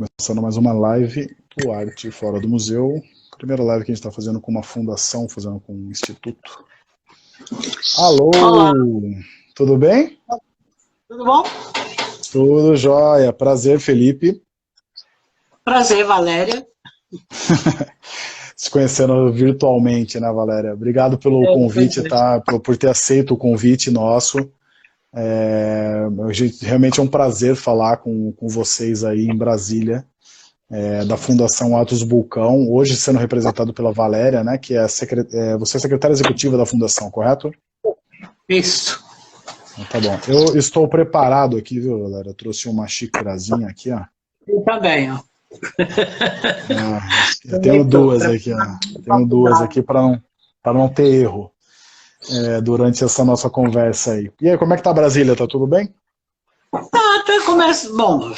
Começando mais uma live do Arte Fora do Museu. Primeira live que a gente está fazendo com uma fundação, fazendo com um instituto. Olá, Alô! Tudo bem? tudo bom? Tudo jóia. Prazer, Felipe. Prazer, Valéria. Se conhecendo virtualmente, né, Valéria? Obrigado pelo Pois convite, é. tá? Por ter aceito o convite nosso. Realmente é um prazer falar com vocês aí em Brasília, da Fundação Atos Bulcão, hoje sendo representado pela Valéria, né, que é você é secretária executiva da Fundação, correto? Isso. Então, tá bom. Eu estou preparado aqui, viu, galera? Eu trouxe uma xícarazinha aqui, ó. Eu também, ó. Eu tenho Também estou duas aqui, ó. preparado Tenho para duas dar. aqui para não ter erro durante essa nossa conversa aí. E aí, como é que tá Brasília? Tá tudo bem? Bom,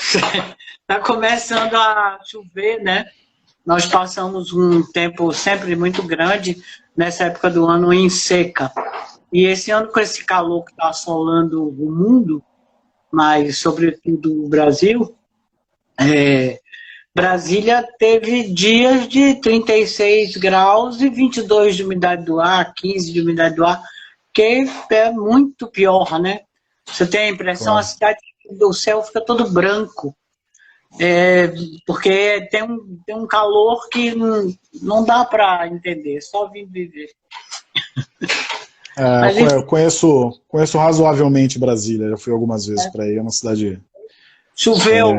tá começando a chover, né? Nós passamos um tempo sempre muito grande nessa época do ano em seca. E esse ano, com esse calor que está assolando o mundo, mas sobretudo o Brasil, Brasília teve dias de 36 graus e 22 de umidade do ar, 15 de umidade do ar, que é muito pior, né? Você tem a impressão, a Claro. cidade do céu fica todo branco, porque tem um calor que não dá para entender, só vir viver. Mas Eu enfim, conheço razoavelmente Brasília, já fui algumas vezes para aí, é uma cidade. choveu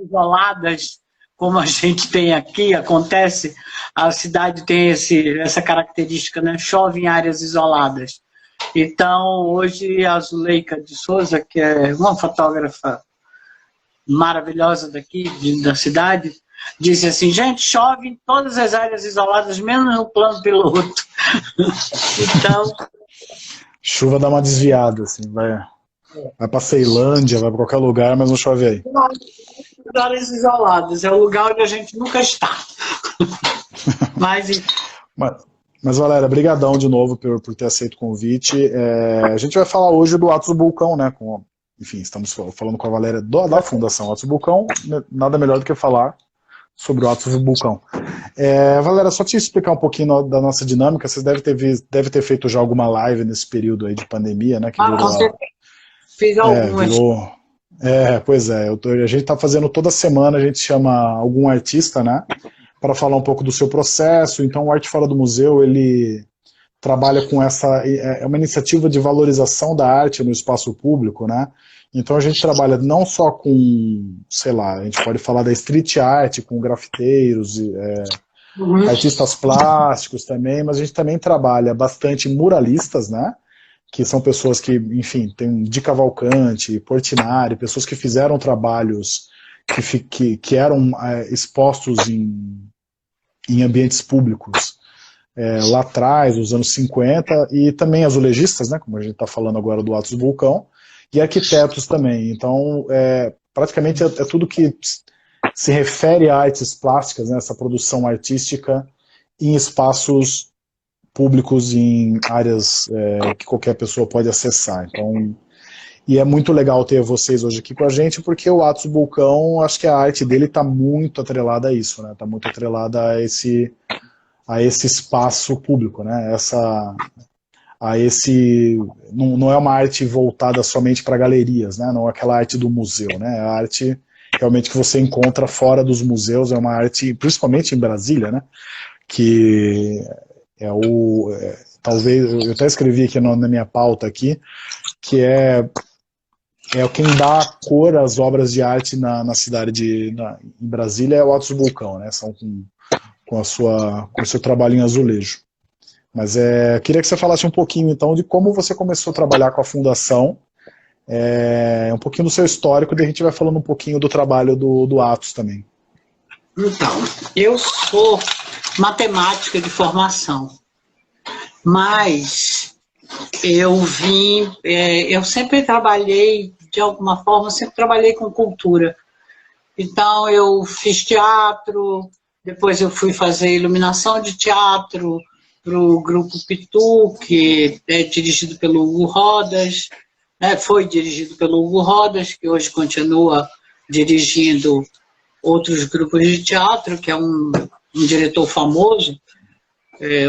isoladas, como a gente tem aqui, acontece, a cidade tem essa característica, né? Chove em áreas isoladas. Então, hoje, a Zuleika de Souza, que é uma fotógrafa maravilhosa daqui, da cidade, disse assim, gente, chove em todas as áreas isoladas, menos no plano piloto. Então, Chuva dá uma desviada, assim, vai para Ceilândia, vai para qualquer lugar, mas não chove aí. áreas isoladas, é o lugar onde a gente nunca está. Mas, Mas, mas Valéria, brigadão de novo por ter aceito o convite. A gente vai falar hoje do Atos do Bulcão, né? Enfim, estamos falando com a Valéria da Fundação Atos do Bulcão, nada melhor do que falar sobre o Atos do Bulcão. Valéria, só te explicar um pouquinho da nossa dinâmica, vocês devem ter feito já alguma live nesse período aí de pandemia, né? Que com certeza, fiz algumas. virou. Pois é, a gente está fazendo toda semana, a gente chama algum artista, né? Para falar um pouco do seu processo. Então, o Arte Fora do Museu, ele trabalha com é uma iniciativa de valorização da arte no espaço público, né? Então, a gente trabalha não só com, sei lá, a gente pode falar da street art, com grafiteiros, artistas plásticos também, mas a gente também trabalha bastante muralistas, né? Que são pessoas que, enfim, tem Di Cavalcanti, Portinari, pessoas que fizeram trabalhos que eram expostos em ambientes públicos lá atrás, nos anos 50, e também azulejistas, né, como a gente está falando agora do Atos do Vulcão, e arquitetos também. Então, praticamente é tudo que se refere a artes plásticas, né, essa produção artística em espaços públicos, em áreas que qualquer pessoa pode acessar. Então, e é muito legal ter vocês hoje aqui com a gente, porque o Atos Bulcão, acho que a arte dele está muito atrelada a isso, né? Está muito atrelada a esse espaço público, né? Não é uma arte voltada somente para galerias, né? Não é aquela arte do museu, né? É a arte realmente que você encontra fora dos museus, é uma arte, principalmente em Brasília, né? Que talvez, eu até escrevi aqui na minha pauta aqui, que é quem dá cor às obras de arte na cidade em Brasília é o Atos Bulcão, né? São com o seu trabalho em azulejo. Mas queria que você falasse um pouquinho então de como você começou a trabalhar com a fundação, um pouquinho do seu histórico, e daí a gente vai falando um pouquinho do trabalho do Atos também. Então, eu sou matemática de formação, mas eu sempre trabalhei, de alguma forma, sempre trabalhei com cultura. Então, eu fiz teatro, depois eu fui fazer iluminação de teatro para o Grupo Pitu, que é dirigido pelo Hugo Rodas, foi dirigido pelo Hugo Rodas, que hoje continua dirigindo outros grupos de teatro, que é um diretor famoso,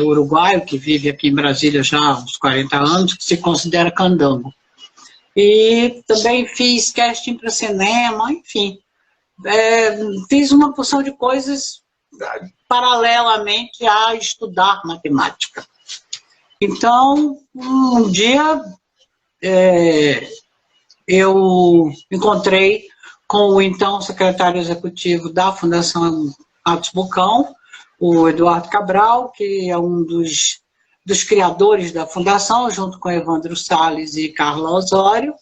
uruguaio, que vive aqui em Brasília já há uns 40 anos, que se considera candango. E também fiz casting para cinema, enfim. Fiz uma porção de coisas paralelamente a estudar matemática. Então, um dia, eu encontrei com o então secretário executivo da Fundação Atos Bocão, o Eduardo Cabral, que é um dos criadores da fundação, junto com Evandro Salles e Carla Osório.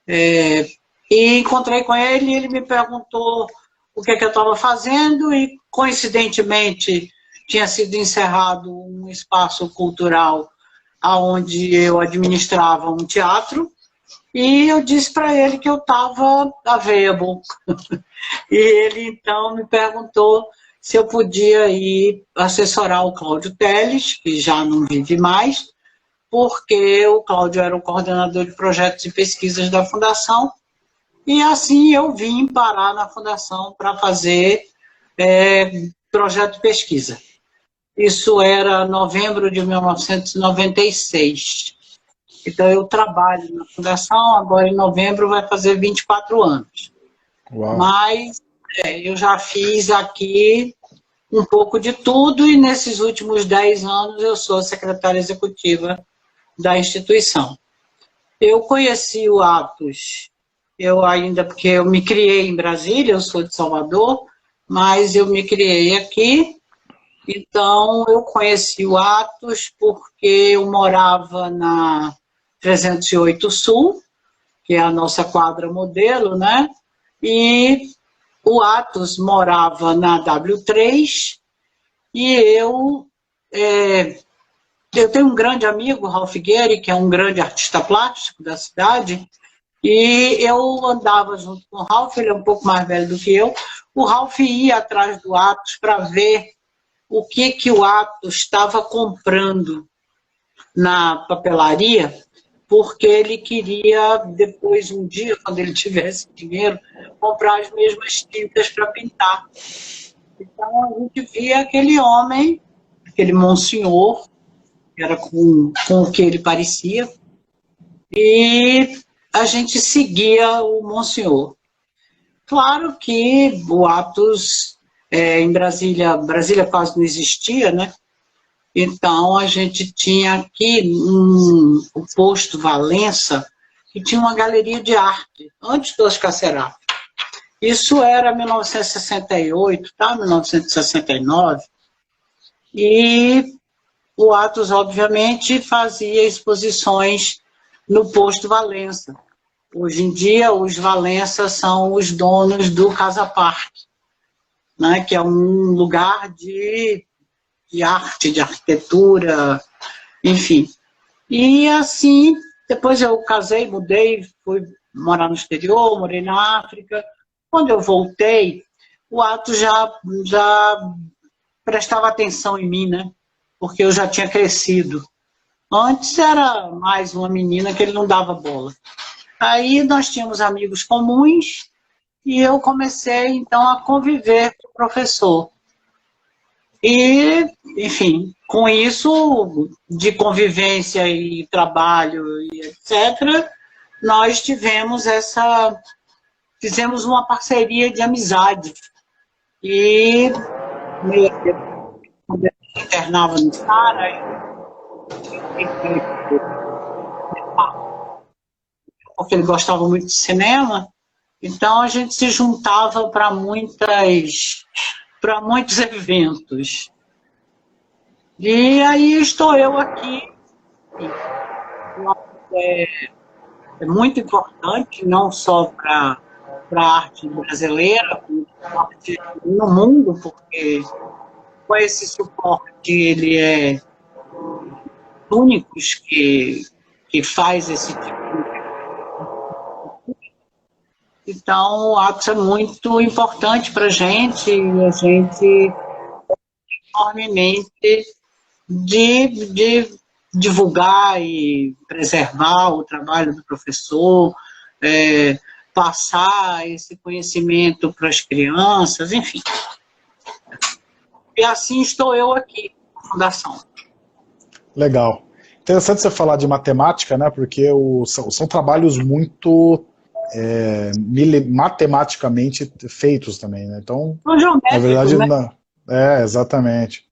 E encontrei com ele e ele me perguntou o que eu estava fazendo e, coincidentemente, tinha sido encerrado um espaço cultural onde eu administrava um teatro e eu disse para ele que eu estava available. E ele, então, me perguntou se eu podia ir assessorar o Cláudio Teles, que já não vive mais, porque o Cláudio era o coordenador de projetos e pesquisas da Fundação, e assim eu vim parar na Fundação para fazer projeto de pesquisa. Isso era novembro de 1996. Então eu trabalho na Fundação, agora em novembro vai fazer 24 anos. Uau. Mas eu já fiz aqui um pouco de tudo e nesses últimos 10 anos eu sou secretária executiva da instituição. Eu conheci o Atos, porque eu me criei em Brasília, eu sou de Salvador, mas eu me criei aqui, então eu conheci o Atos porque eu morava na 308 Sul, que é a nossa quadra modelo, né? E o Atos morava na W3 e eu tenho um grande amigo, Ralph Guerri, que é um grande artista plástico da cidade, e eu andava junto com o Ralph, ele é um pouco mais velho do que eu. O Ralph ia atrás do Atos para ver o que o Atos estava comprando na papelaria, porque ele queria, depois, um dia, quando ele tivesse dinheiro, comprar as mesmas tintas para pintar. Então, a gente via aquele homem, aquele monsenhor, que era com o que ele parecia, e a gente seguia o monsenhor. Claro que o Atos, em Brasília quase não existia, né? Então, a gente tinha aqui o posto Valença, que tinha uma galeria de arte, antes do Oscar Serafim. Isso era 1968, tá? 1969. E o Atos, obviamente, fazia exposições no posto Valença. Hoje em dia, os Valença são os donos do Casa Parque, né? Que é um lugar de arte, de arquitetura, enfim. E assim, depois eu casei, mudei, fui morar no exterior, morei na África. Quando eu voltei, o Atos já prestava atenção em mim, né? Porque eu já tinha crescido. Antes era mais uma menina que ele não dava bola. Aí nós tínhamos amigos comuns e eu comecei, então, a conviver com o professor. E, enfim, com isso, de convivência e trabalho e etc., nós fizemos uma parceria de amizade. E quando eu internava no Sara, porque ele gostava muito de cinema, então a gente se juntava para muitos eventos. E aí estou eu aqui. É muito importante, não só para a arte brasileira, como para a arte no mundo, porque com esse suporte ele é únicos que faz esse tipo de... Então, o Atos é muito importante para a gente enormemente de divulgar e preservar o trabalho do professor, passar esse conhecimento para as crianças, enfim. E assim estou eu aqui, na Fundação. Legal. Interessante você falar de matemática, né? Porque são trabalhos muito matematicamente feitos também, né? Então, na verdade, né? Exatamente.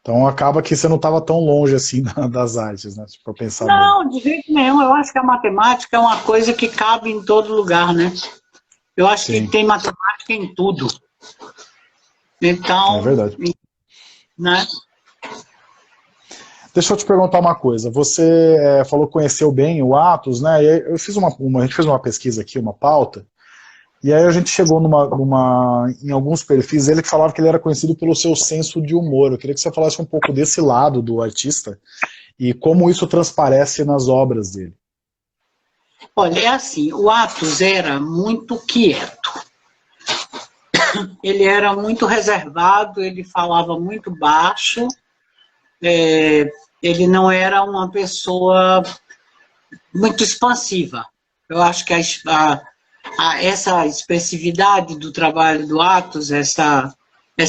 Então acaba que você não estava tão longe assim das artes, né? Se for pensar não, de jeito nenhum. Eu acho que a matemática é uma coisa que cabe em todo lugar, né? Eu acho Sim. que tem matemática em tudo. Então, é verdade. Né? Deixa eu te perguntar uma coisa. Você falou que conheceu bem o Atos, né? E aí a gente fez uma pesquisa aqui, uma pauta, e aí a gente chegou em alguns perfis dele que falavam que ele era conhecido pelo seu senso de humor. Eu queria que você falasse um pouco desse lado do artista e como isso transparece nas obras dele. Olha, é assim, o Atos era muito quieto. Ele era muito reservado, ele falava muito baixo, ele não era uma pessoa muito expansiva. Eu acho que essa expressividade do trabalho do Atos, essa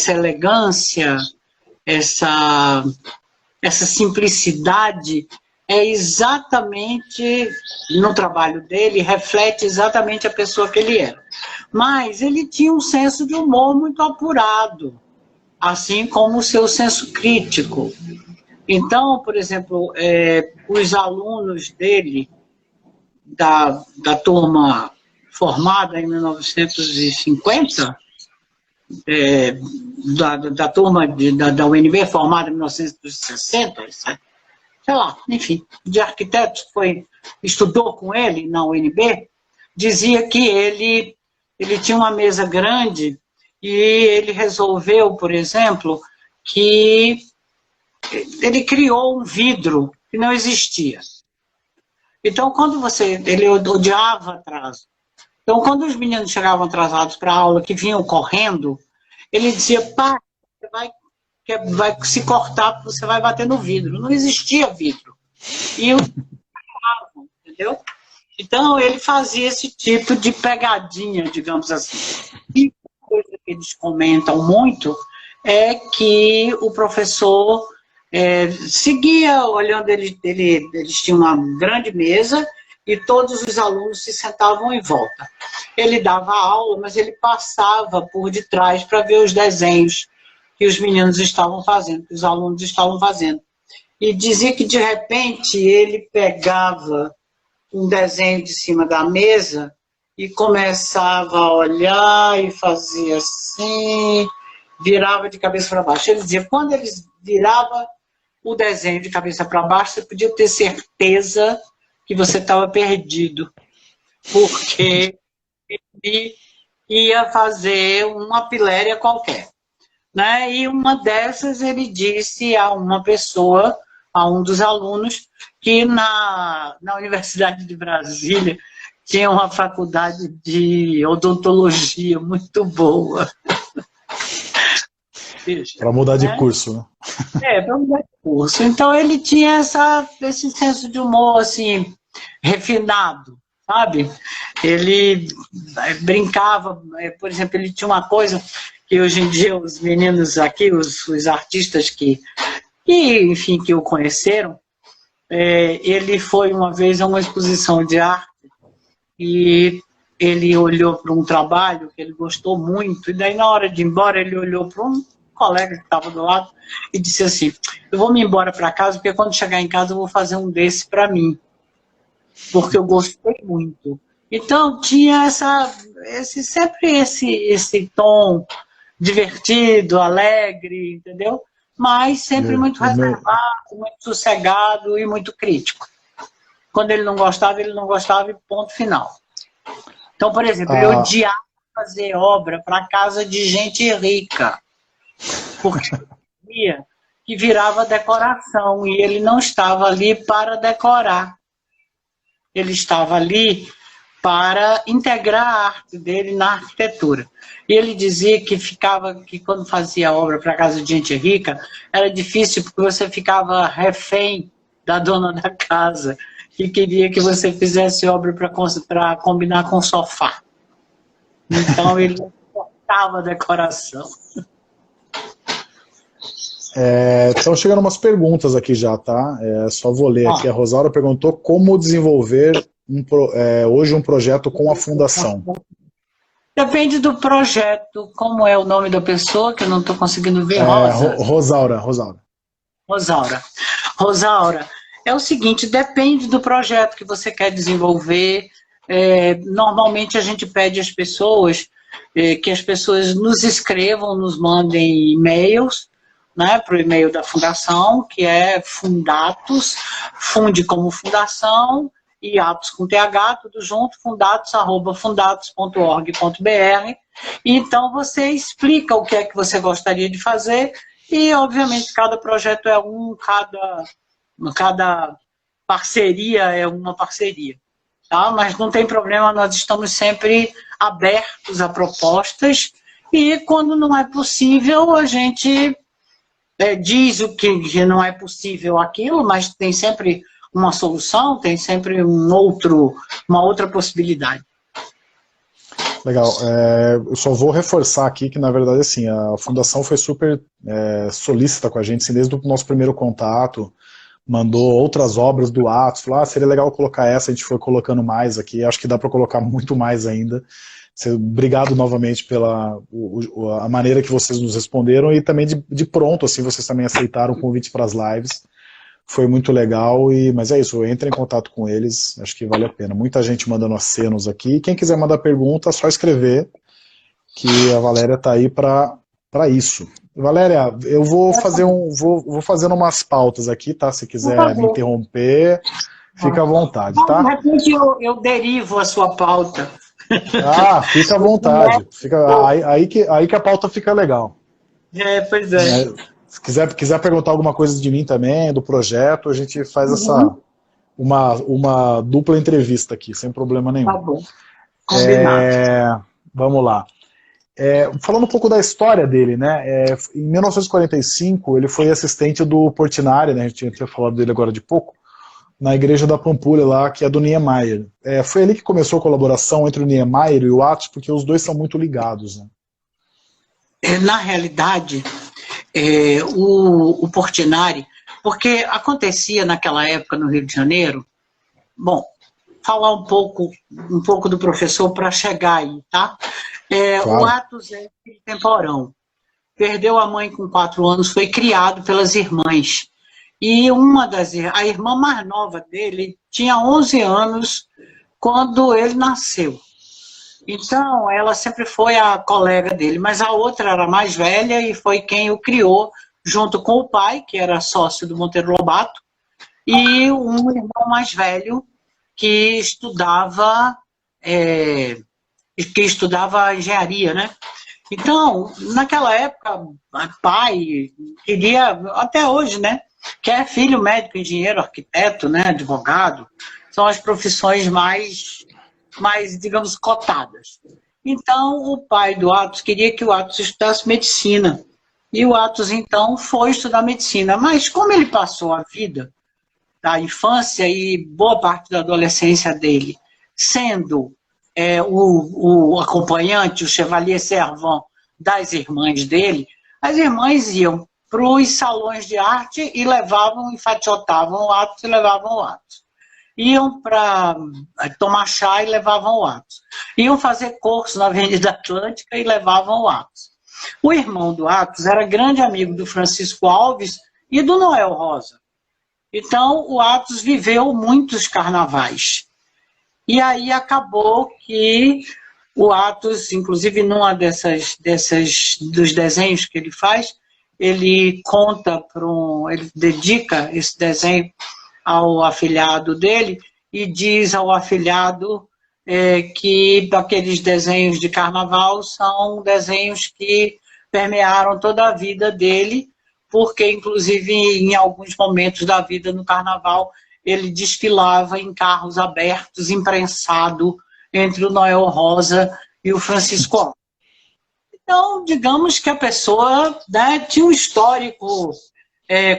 elegância, essa simplicidade, é exatamente, no trabalho dele, reflete exatamente a pessoa que ele era. Mas ele tinha um senso de humor muito apurado, assim como o seu senso crítico. Então, por exemplo, os alunos dele, da turma formada em 1950, da turma da UNB formada em 1960, sei lá, enfim, de arquitetos que estudou com ele na UNB, dizia que ele tinha uma mesa grande e ele resolveu, por exemplo, que ele criou um vidro que não existia. Então, ele odiava atraso. Então, quando os meninos chegavam atrasados para a aula, que vinham correndo, ele dizia, pá, você vai se cortar, você vai bater no vidro. Não existia vidro. E eu entendeu? Então, ele fazia esse tipo de pegadinha, digamos assim. E uma coisa que eles comentam muito é que o professor seguia olhando, eles tinham uma grande mesa e todos os alunos se sentavam em volta. Ele dava aula, mas ele passava por detrás para ver os desenhos que os meninos estavam fazendo, que os alunos estavam fazendo. E dizia que, de repente, ele pegava um desenho de cima da mesa e começava a olhar e fazia assim, virava de cabeça para baixo. Ele dizia, quando ele virava o desenho de cabeça para baixo, você podia ter certeza que você estava perdido, porque ele ia fazer uma piléria qualquer. Né? E uma dessas ele disse a uma pessoa, a um dos alunos, que na Universidade de Brasília tinha uma faculdade de odontologia muito boa. Para mudar de curso, né? Para mudar de curso. Então ele tinha esse senso de humor assim, refinado, sabe? Ele brincava, por exemplo, ele tinha uma coisa que hoje em dia os meninos aqui, os artistas que o conheceram, ele foi uma vez a uma exposição de arte e ele olhou para um trabalho que ele gostou muito, e daí na hora de ir embora ele olhou para um colega que estava do lado e disse assim, eu vou me embora para casa porque quando chegar em casa eu vou fazer um desse para mim, porque eu gostei muito. Então tinha sempre esse tom divertido, alegre, entendeu? Mas sempre muito reservado, muito sossegado e muito crítico. Quando ele não gostava e ponto final. Então, por exemplo, ele odiava fazer obra para casa de gente rica, porque sabia que virava decoração e ele não estava ali para decorar. Ele estava ali para integrar a arte dele na arquitetura. E ele dizia que quando fazia obra para casa de gente rica, era difícil porque você ficava refém da dona da casa, que queria que você fizesse obra para combinar com o sofá. Então ele cortava a decoração. Estão chegando umas perguntas aqui já, tá? Só vou ler aqui. A Rosaura perguntou como desenvolver hoje um projeto com a fundação. Depende do projeto. Como é o nome da pessoa, que eu não estou conseguindo ver? Rosaura. Rosaura, é o seguinte, depende do projeto que você quer desenvolver. Normalmente a gente pede às pessoas que as pessoas nos escrevam, nos mandem e-mails, né, para o e-mail da fundação, que é fundatos, funde como fundação, e atos com TH, tudo junto, fundatos@fundatos.org.br. Então você explica o que é que você gostaria de fazer, e obviamente cada projeto é cada parceria é uma parceria. Tá? Mas não tem problema, nós estamos sempre abertos a propostas, e quando não é possível, a gente diz o que não é possível aquilo, mas tem sempre uma solução, tem sempre uma outra possibilidade. Legal. Eu só vou reforçar aqui que, na verdade, assim, a Fundação foi super solícita com a gente, assim, desde o nosso primeiro contato, mandou outras obras do Atos, falou, seria legal colocar essa, a gente foi colocando mais aqui, acho que dá para colocar muito mais ainda. Obrigado novamente pela a maneira que vocês nos responderam, e também de pronto, assim, vocês também aceitaram o convite para as lives. Foi muito legal, mas é isso, entre em contato com eles, acho que vale a pena. Muita gente mandando acenos aqui, quem quiser mandar pergunta, é só escrever, que a Valéria está aí para isso. Valéria, eu vou fazendo umas pautas aqui, tá? Se quiser me interromper, fica à vontade, tá? De repente eu derivo a sua pauta. Fica à vontade. Aí que a pauta fica legal. Pois é. Se quiser perguntar alguma coisa de mim também, do projeto, a gente faz uma dupla entrevista aqui, sem problema nenhum. Tá bom. Combinado. Vamos lá. Falando um pouco da história dele, né? Em 1945, ele foi assistente do Portinari, né? A gente tinha falado dele agora de pouco, na igreja da Pampulha lá, que é do Niemeyer. Foi ali que começou a colaboração entre o Niemeyer e o Atos, porque os dois são muito ligados, né? Na realidade, o Portinari, porque acontecia naquela época no Rio de Janeiro, bom, falar um pouco do professor para chegar aí, tá? Claro. O Atos é filho temporão, perdeu a mãe com 4 anos, foi criado pelas irmãs, e a irmã mais nova dele tinha 11 anos quando ele nasceu. Então, ela sempre foi a colega dele, mas a outra era mais velha e foi quem o criou, junto com o pai, que era sócio do Monteiro Lobato, e um irmão mais velho que estudava engenharia, né? Então, naquela época, o pai queria, até hoje, né? Quer filho médico, engenheiro, arquiteto, né? Advogado, são as profissões mais, digamos, cotadas. Então, o pai do Atos queria que o Atos estudasse medicina. E o Atos, então, foi estudar medicina. Mas como ele passou a vida, a infância e boa parte da adolescência dele, sendo o acompanhante, o chevalier servant das irmãs dele, as irmãs iam para os salões de arte e enfatiotavam o Atos e levavam o Atos. Iam para tomar chá e levavam o Atos. Iam fazer curso na Avenida Atlântica e levavam o Atos. O irmão do Atos era grande amigo do Francisco Alves e do Noel Rosa. Então, o Atos viveu muitos carnavais. E aí acabou que o Atos, inclusive numa dos desenhos que ele faz, ele ele dedica esse desenho ao afilhado dele e diz ao afilhado que aqueles desenhos de carnaval são desenhos que permearam toda a vida dele, porque inclusive em alguns momentos da vida no carnaval ele desfilava em carros abertos, imprensado entre o Noel Rosa e o Francisco Alves. Então, digamos que a pessoa, né, tinha um histórico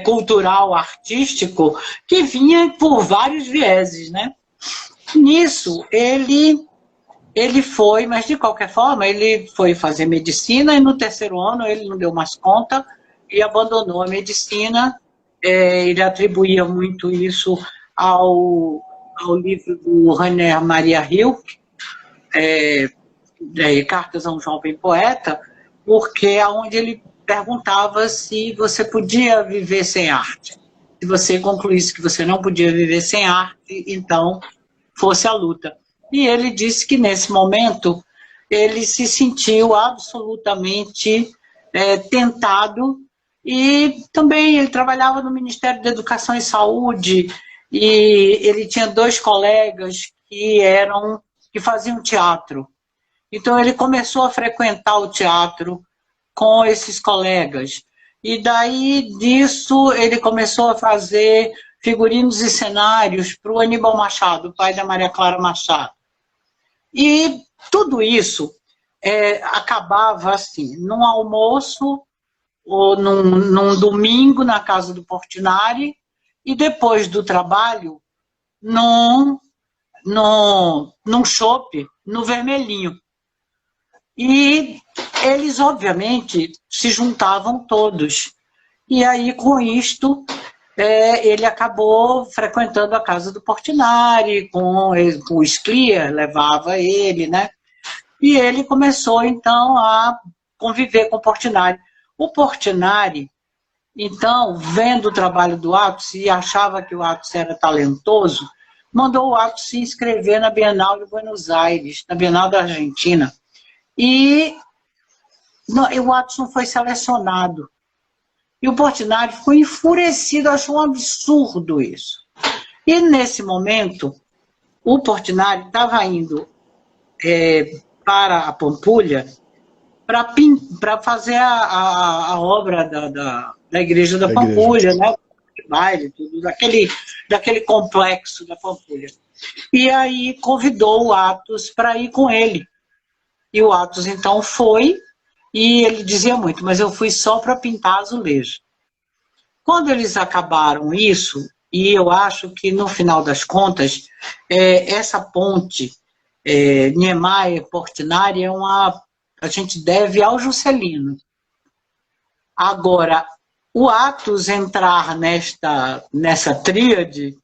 cultural, artístico, que vinha por vários vieses, né? Nisso, ele Ele foi, mas de qualquer forma, ele foi fazer medicina e no terceiro ano ele não deu mais conta e abandonou a medicina. Ele atribuía muito isso ao livro do Rainer Maria Rilke, Cartas a um Jovem Poeta, porque é onde ele perguntava se você podia viver sem arte. Se você concluísse que você não podia viver sem arte, então fosse a luta. E ele disse que nesse momento ele se sentiu absolutamente tentado, e também ele trabalhava no Ministério da Educação e Saúde, e ele tinha 2 colegas que faziam teatro. Então ele começou a frequentar o teatro com esses colegas. E daí disso ele começou a fazer figurinos e cenários para o Aníbal Machado, o pai da Maria Clara Machado. E tudo isso acabava assim, num almoço ou num domingo na casa do Portinari, e depois do trabalho num chopp no Vermelhinho. E eles, obviamente, se juntavam todos. E aí, com isto, ele acabou frequentando a casa do Portinari, com o Sclier, levava ele, né? E ele começou, então, a conviver com o Portinari. O Portinari, então, vendo o trabalho do Atos e achava que o Atos era talentoso, mandou o Atos se inscrever na Bienal de Buenos Aires, na Bienal da Argentina. E o Atos não foi selecionado. E o Portinari ficou enfurecido, achou um absurdo isso. E nesse momento, o Portinari estava indo para a Pampulha para fazer a obra da igreja da Pampulha, né? Baile, tudo, daquele complexo da Pampulha. E aí convidou o Atos para ir com ele. E o Atos, então, foi, e ele dizia muito, mas eu fui só para pintar azulejo. Quando eles acabaram isso, e eu acho que, no final das contas, essa ponte Niemeyer-Portinari a gente deve ao Juscelino. Agora, o Atos entrar nessa tríade,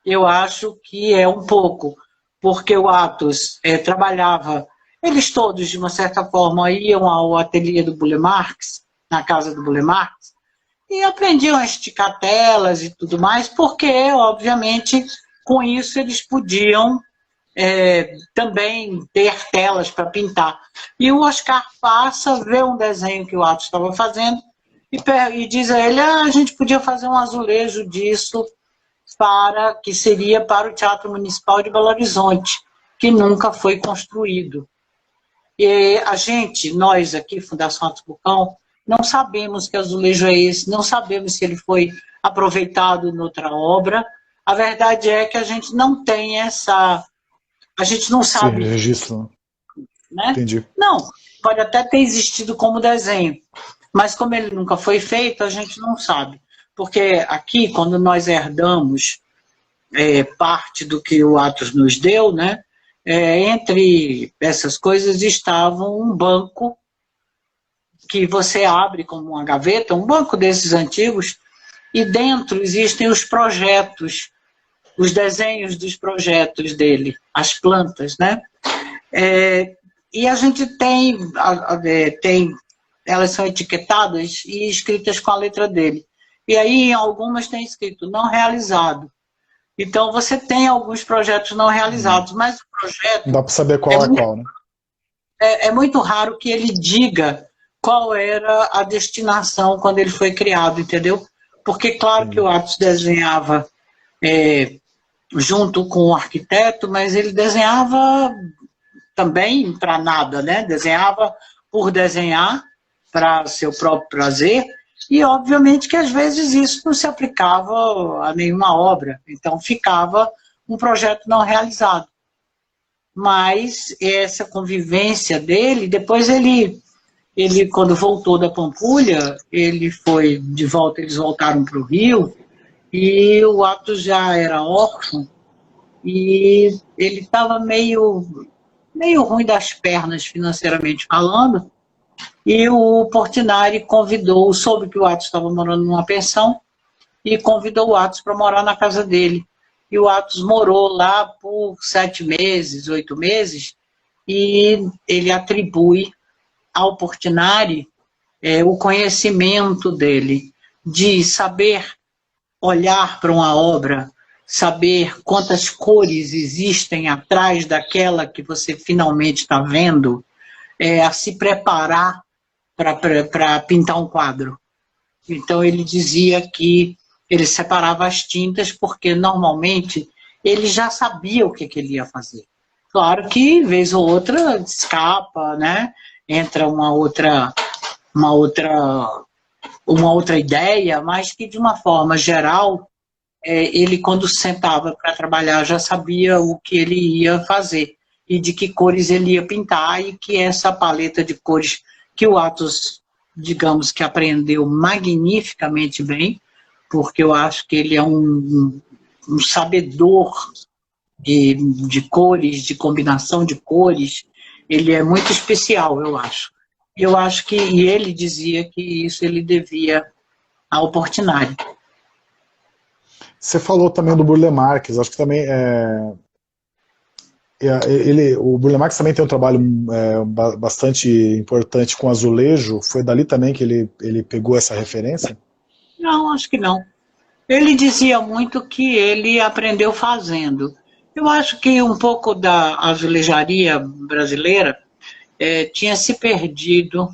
eu acho que é um pouco, porque o Atos trabalhava. Eles todos, de uma certa forma, iam ao ateliê do Burle Marx, na casa do Burle Marx, e aprendiam a esticar telas e tudo mais, porque, obviamente, com isso eles podiam também ter telas para pintar. E o Oscar passa, vê um desenho que o Atos estava fazendo, e diz a ele, a gente podia fazer um azulejo disso, que seria para o Teatro Municipal de Belo Horizonte, que nunca foi construído. E nós aqui, Fundação Atos Bulcão, não sabemos que azulejo é esse, não sabemos se ele foi aproveitado em outra obra. A verdade é que a gente não tem a gente não sabe. Sim, registro. Né? Entendi. Não, pode até ter existido como desenho, mas como ele nunca foi feito, a gente não sabe. Porque aqui, quando nós herdamos parte do que o Atos nos deu, né? Entre essas coisas estava um banco que você abre como uma gaveta, um banco desses antigos, e dentro existem os projetos, os desenhos dos projetos dele, as plantas, né? E a gente tem, elas são etiquetadas e escritas com a letra dele. E aí, em algumas tem escrito não realizado. Então, você tem alguns projetos não realizados, mas o projeto... Não dá para saber qual é qual, né? É muito raro que ele diga qual era a destinação quando ele foi criado, entendeu? Porque, claro que o Atos desenhava junto com o arquiteto, mas ele desenhava também para nada, né? Desenhava por desenhar, para seu próprio prazer, e obviamente que às vezes isso não se aplicava a nenhuma obra, então ficava um projeto não realizado. Mas essa convivência dele, depois ele quando voltou da Pampulha, ele foi de volta, eles voltaram para o Rio, e o Atos já era órfão, e ele estava meio meio ruim das pernas financeiramente falando, e o Portinari soube que o Atos estava morando numa pensão, e convidou o Atos para morar na casa dele. E o Atos morou lá por 7 meses, 8 meses, e ele atribui ao Portinari o conhecimento dele, de saber olhar para uma obra, saber quantas cores existem atrás daquela que você finalmente está vendo, a se preparar para pintar um quadro. Então ele dizia que ele separava as tintas porque normalmente ele já sabia o que ele ia fazer. Claro que vez ou outra escapa, né? Entra uma outra ideia, mas que de uma forma geral ele quando sentava para trabalhar já sabia o que ele ia fazer e de que cores ele ia pintar, e que essa paleta de cores que o Atos, digamos que aprendeu magnificamente bem, porque eu acho que ele é um sabedor de cores, de combinação de cores, ele é muito especial, eu acho. Eu acho que, e ele dizia que isso ele devia ao Portinari. Você falou também do Burle Marx, acho que também o Burle Marx também tem um trabalho bastante importante com azulejo, foi dali também que ele pegou essa referência? Não, acho que não. Ele dizia muito que ele aprendeu fazendo. Eu acho que um pouco da azulejaria brasileira tinha se perdido,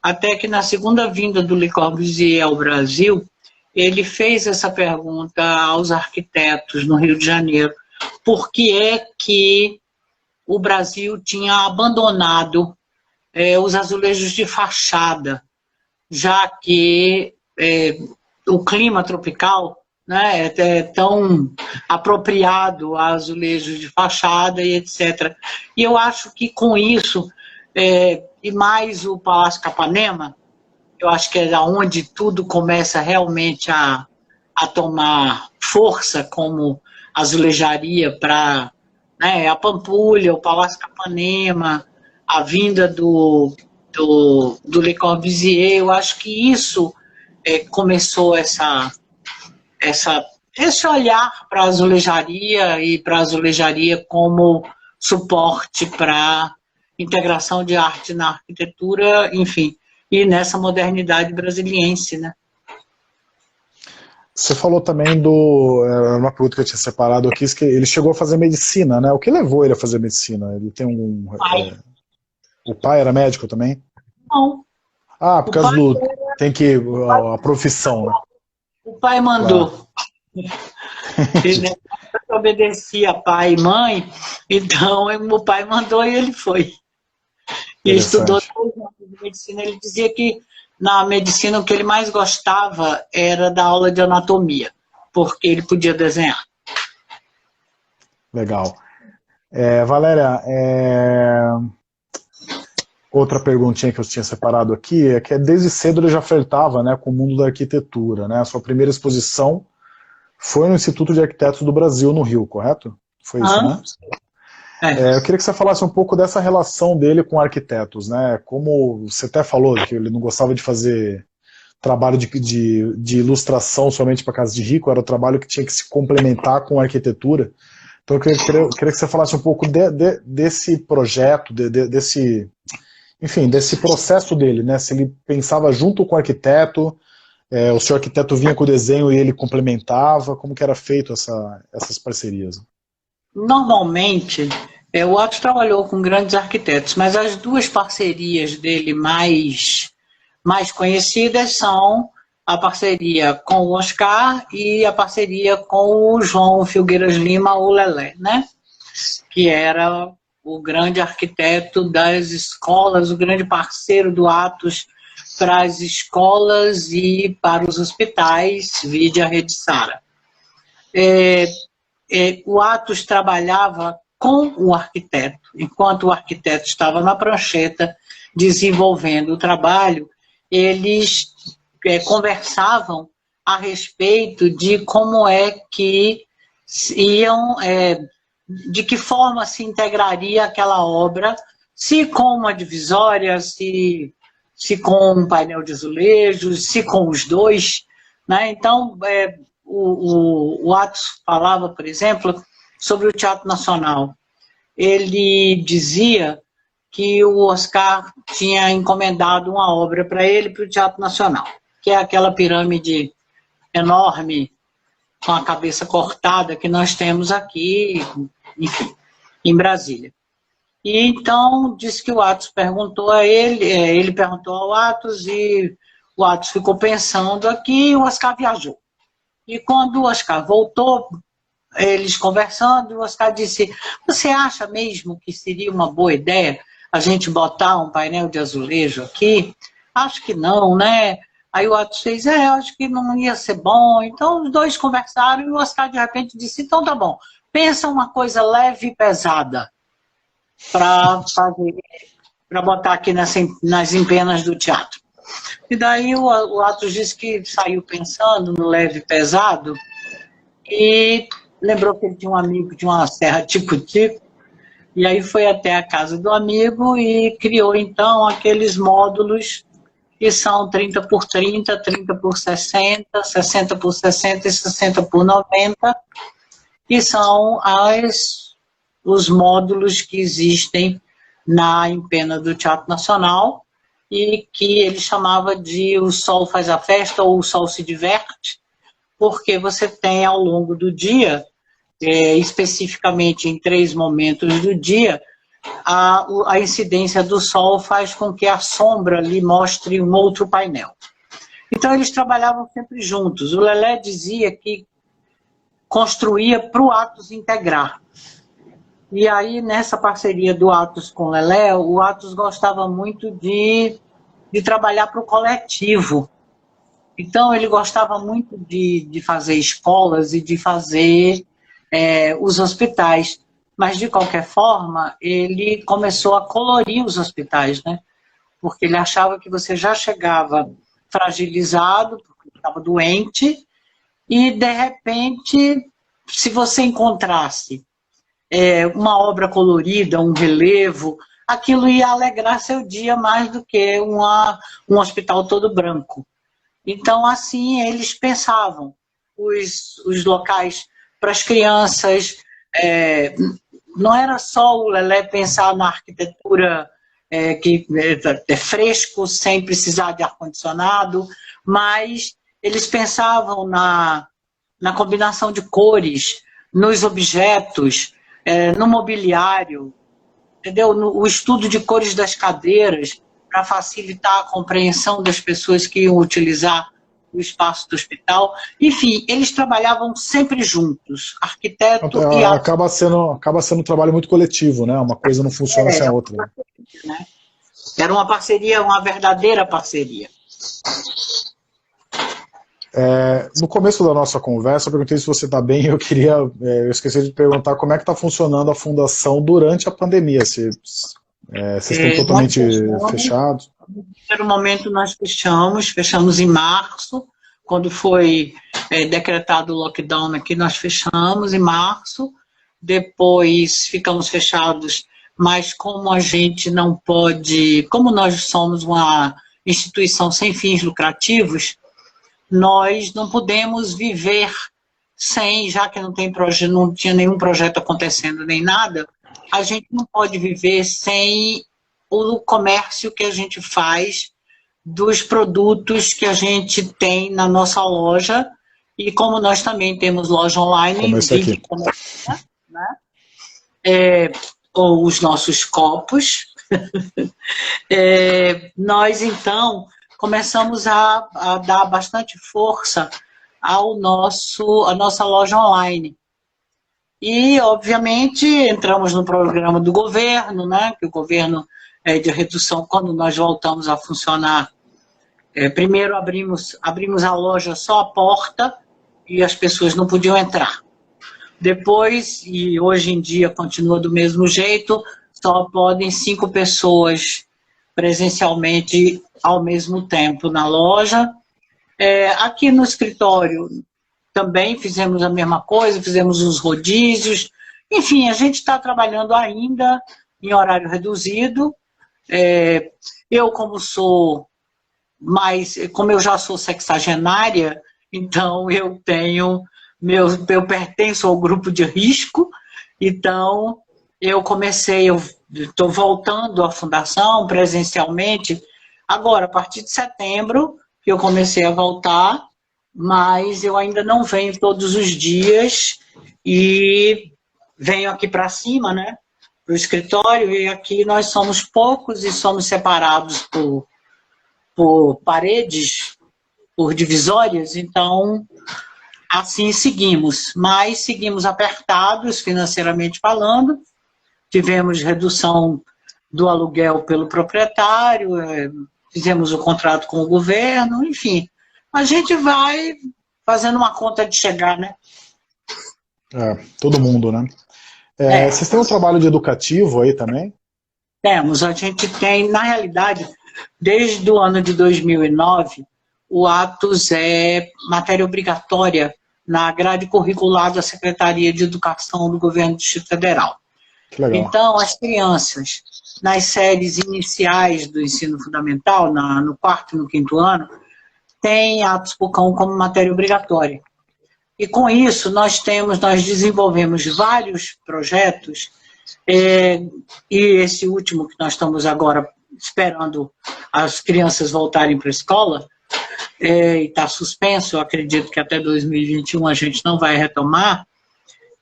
até que na segunda vinda do Le Corbusier ao Brasil, ele fez essa pergunta aos arquitetos no Rio de Janeiro: por que é que o Brasil tinha abandonado os azulejos de fachada, já que o clima tropical, né, é tão apropriado a azulejos de fachada e etc. E eu acho que com isso, e mais o Palácio Capanema, eu acho que é onde tudo começa realmente a tomar força como azulejaria para, né, a Pampulha, o Palácio Capanema, a vinda do Le Corbusier. Eu acho que isso começou esse olhar para a azulejaria e para a azulejaria como suporte para integração de arte na arquitetura, enfim, e nessa modernidade brasiliense, né? Você falou também uma pergunta que eu tinha separado aqui, que ele chegou a fazer medicina, né? O que levou ele a fazer medicina? Ele tem o pai era médico também? Não. Ah, por causa a profissão, né? O pai mandou. Claro. Ele obedecia pai e mãe, então o pai mandou e ele foi. E estudou 2 anos de medicina. Ele dizia que na medicina o que ele mais gostava era da aula de anatomia, porque ele podia desenhar. Legal. Valéria, outra perguntinha que eu tinha separado aqui é que desde cedo ele já flertava, né, com o mundo da arquitetura, né? A sua primeira exposição foi no Instituto de Arquitetos do Brasil, no Rio, correto? Foi isso, né? Eu queria que você falasse um pouco dessa relação dele com arquitetos, né? Como você até falou que ele não gostava de fazer trabalho de ilustração somente para casa de rico, era o trabalho que tinha que se complementar com a arquitetura. Então eu queria que você falasse um pouco desse projeto, enfim, desse processo dele, né? Se ele pensava junto com o arquiteto, o seu arquiteto vinha com o desenho e ele complementava, como que era feito essas parcerias? Normalmente, o Otto trabalhou com grandes arquitetos, mas as 2 parcerias dele mais conhecidas são a parceria com o Oscar e a parceria com o João Filgueiras Lima, o Lelé, né? Que era o grande arquiteto das escolas, o grande parceiro do Atos para as escolas e para os hospitais, vide a Rede Sara. O Atos trabalhava com o arquiteto, enquanto o arquiteto estava na prancheta desenvolvendo o trabalho, eles conversavam a respeito de como é que iam de que forma se integraria aquela obra, se com uma divisória, se com um painel de azulejos, se com os dois, né? Então, o Atos falava, por exemplo, sobre o Teatro Nacional. Ele dizia que o Oscar tinha encomendado uma obra para ele, para o Teatro Nacional, que é aquela pirâmide enorme, com a cabeça cortada, que nós temos aqui, enfim, em Brasília. E então, disse que o Atos perguntou a ele, ele perguntou ao Atos, e o Atos ficou pensando aqui, e o Oscar viajou. E quando o Oscar voltou, eles conversando, o Oscar disse, você acha mesmo que seria uma boa ideia a gente botar um painel de azulejo aqui? Acho que não, né? Aí o Atos fez, acho que não ia ser bom. Então os dois conversaram e o Oscar de repente disse, então tá bom, pensa uma coisa leve e pesada para botar aqui nas empenas do teatro. E daí o Atos disse que saiu pensando no leve e pesado e lembrou que ele tinha um amigo de uma serra tico-tico, e aí foi até a casa do amigo e criou então aqueles módulos que são 30 por 30, 30 por 60, 60 por 60 e 60 por 90, que são os módulos que existem na empena do Teatro Nacional e que ele chamava de O Sol Faz a Festa ou O Sol Se Diverte, porque você tem ao longo do dia, especificamente em 3 momentos do dia, a incidência do sol faz com que a sombra lhe mostre um outro painel. Então eles trabalhavam sempre juntos. O Lelé dizia que construía para o Atos integrar. E aí, nessa parceria do Atos com o Lelé, o Atos gostava muito de trabalhar para o coletivo. Então ele gostava muito de fazer escolas e de fazer os hospitais. Mas, de qualquer forma, ele começou a colorir os hospitais, né? Porque ele achava que você já chegava fragilizado, porque estava doente, e, de repente, se você encontrasse uma obra colorida, um relevo, aquilo ia alegrar seu dia mais do que um hospital todo branco. Então, assim, eles pensavam os locais para as crianças. Não era só o Lelé pensar na arquitetura que é fresco, sem precisar de ar-condicionado, mas eles pensavam na combinação de cores, nos objetos, no mobiliário, entendeu? O estudo de cores das cadeiras, para facilitar a compreensão das pessoas que iam utilizar o espaço do hospital. Enfim, eles trabalhavam sempre juntos, arquiteto e acaba sendo um trabalho muito coletivo, né? Uma coisa não funciona sem a outra. Né? Era uma parceria, uma verdadeira parceria. No começo da nossa conversa, eu perguntei se você está bem, eu esqueci de perguntar como é que está funcionando a fundação durante a pandemia, vocês estão totalmente fechados? No primeiro momento nós fechamos em março, quando foi decretado o lockdown aqui, nós fechamos em março, depois ficamos fechados, mas como a gente não pode, como nós somos uma instituição sem fins lucrativos, nós não podemos viver sem, já que não tinha nenhum projeto acontecendo nem nada, a gente não pode viver sem o comércio que a gente faz dos produtos que a gente tem na nossa loja, e como nós também temos loja online, né? Ou os nossos copos, nós então começamos a dar bastante força à nossa loja online. E, obviamente, entramos no programa do governo, né? Que o governo de redução, quando nós voltamos a funcionar, primeiro abrimos a loja só a porta e as pessoas não podiam entrar. Depois, e hoje em dia continua do mesmo jeito, só podem 5 pessoas presencialmente ao mesmo tempo na loja. Aqui no escritório também fizemos a mesma coisa, fizemos os rodízios. Enfim, a gente está trabalhando ainda em horário reduzido. Eu, como eu já sou sexagenária, então eu pertenço ao grupo de risco, então eu estou voltando à fundação presencialmente, agora, a partir de setembro, que eu comecei a voltar, mas eu ainda não venho todos os dias e venho aqui para cima, né, para o escritório, e aqui nós somos poucos e somos separados por paredes, por divisórias, então assim seguimos, mas seguimos apertados financeiramente falando, tivemos redução do aluguel pelo proprietário, fizemos o contrato com o governo, enfim, a gente vai fazendo uma conta de chegar, né? Todo mundo, né? Vocês têm um trabalho de educativo aí também? Temos, a gente tem, na realidade, desde o ano de 2009, o Atos é matéria obrigatória na grade curricular da Secretaria de Educação do Governo do Distrito Federal. Que legal. Então, as crianças, nas séries iniciais do ensino fundamental, no 4º e no 5º ano, têm Atos Pucão como matéria obrigatória. E com isso, nós desenvolvemos vários projetos, e esse último que nós estamos agora esperando as crianças voltarem para a escola, e está suspenso, eu acredito que até 2021 a gente não vai retomar,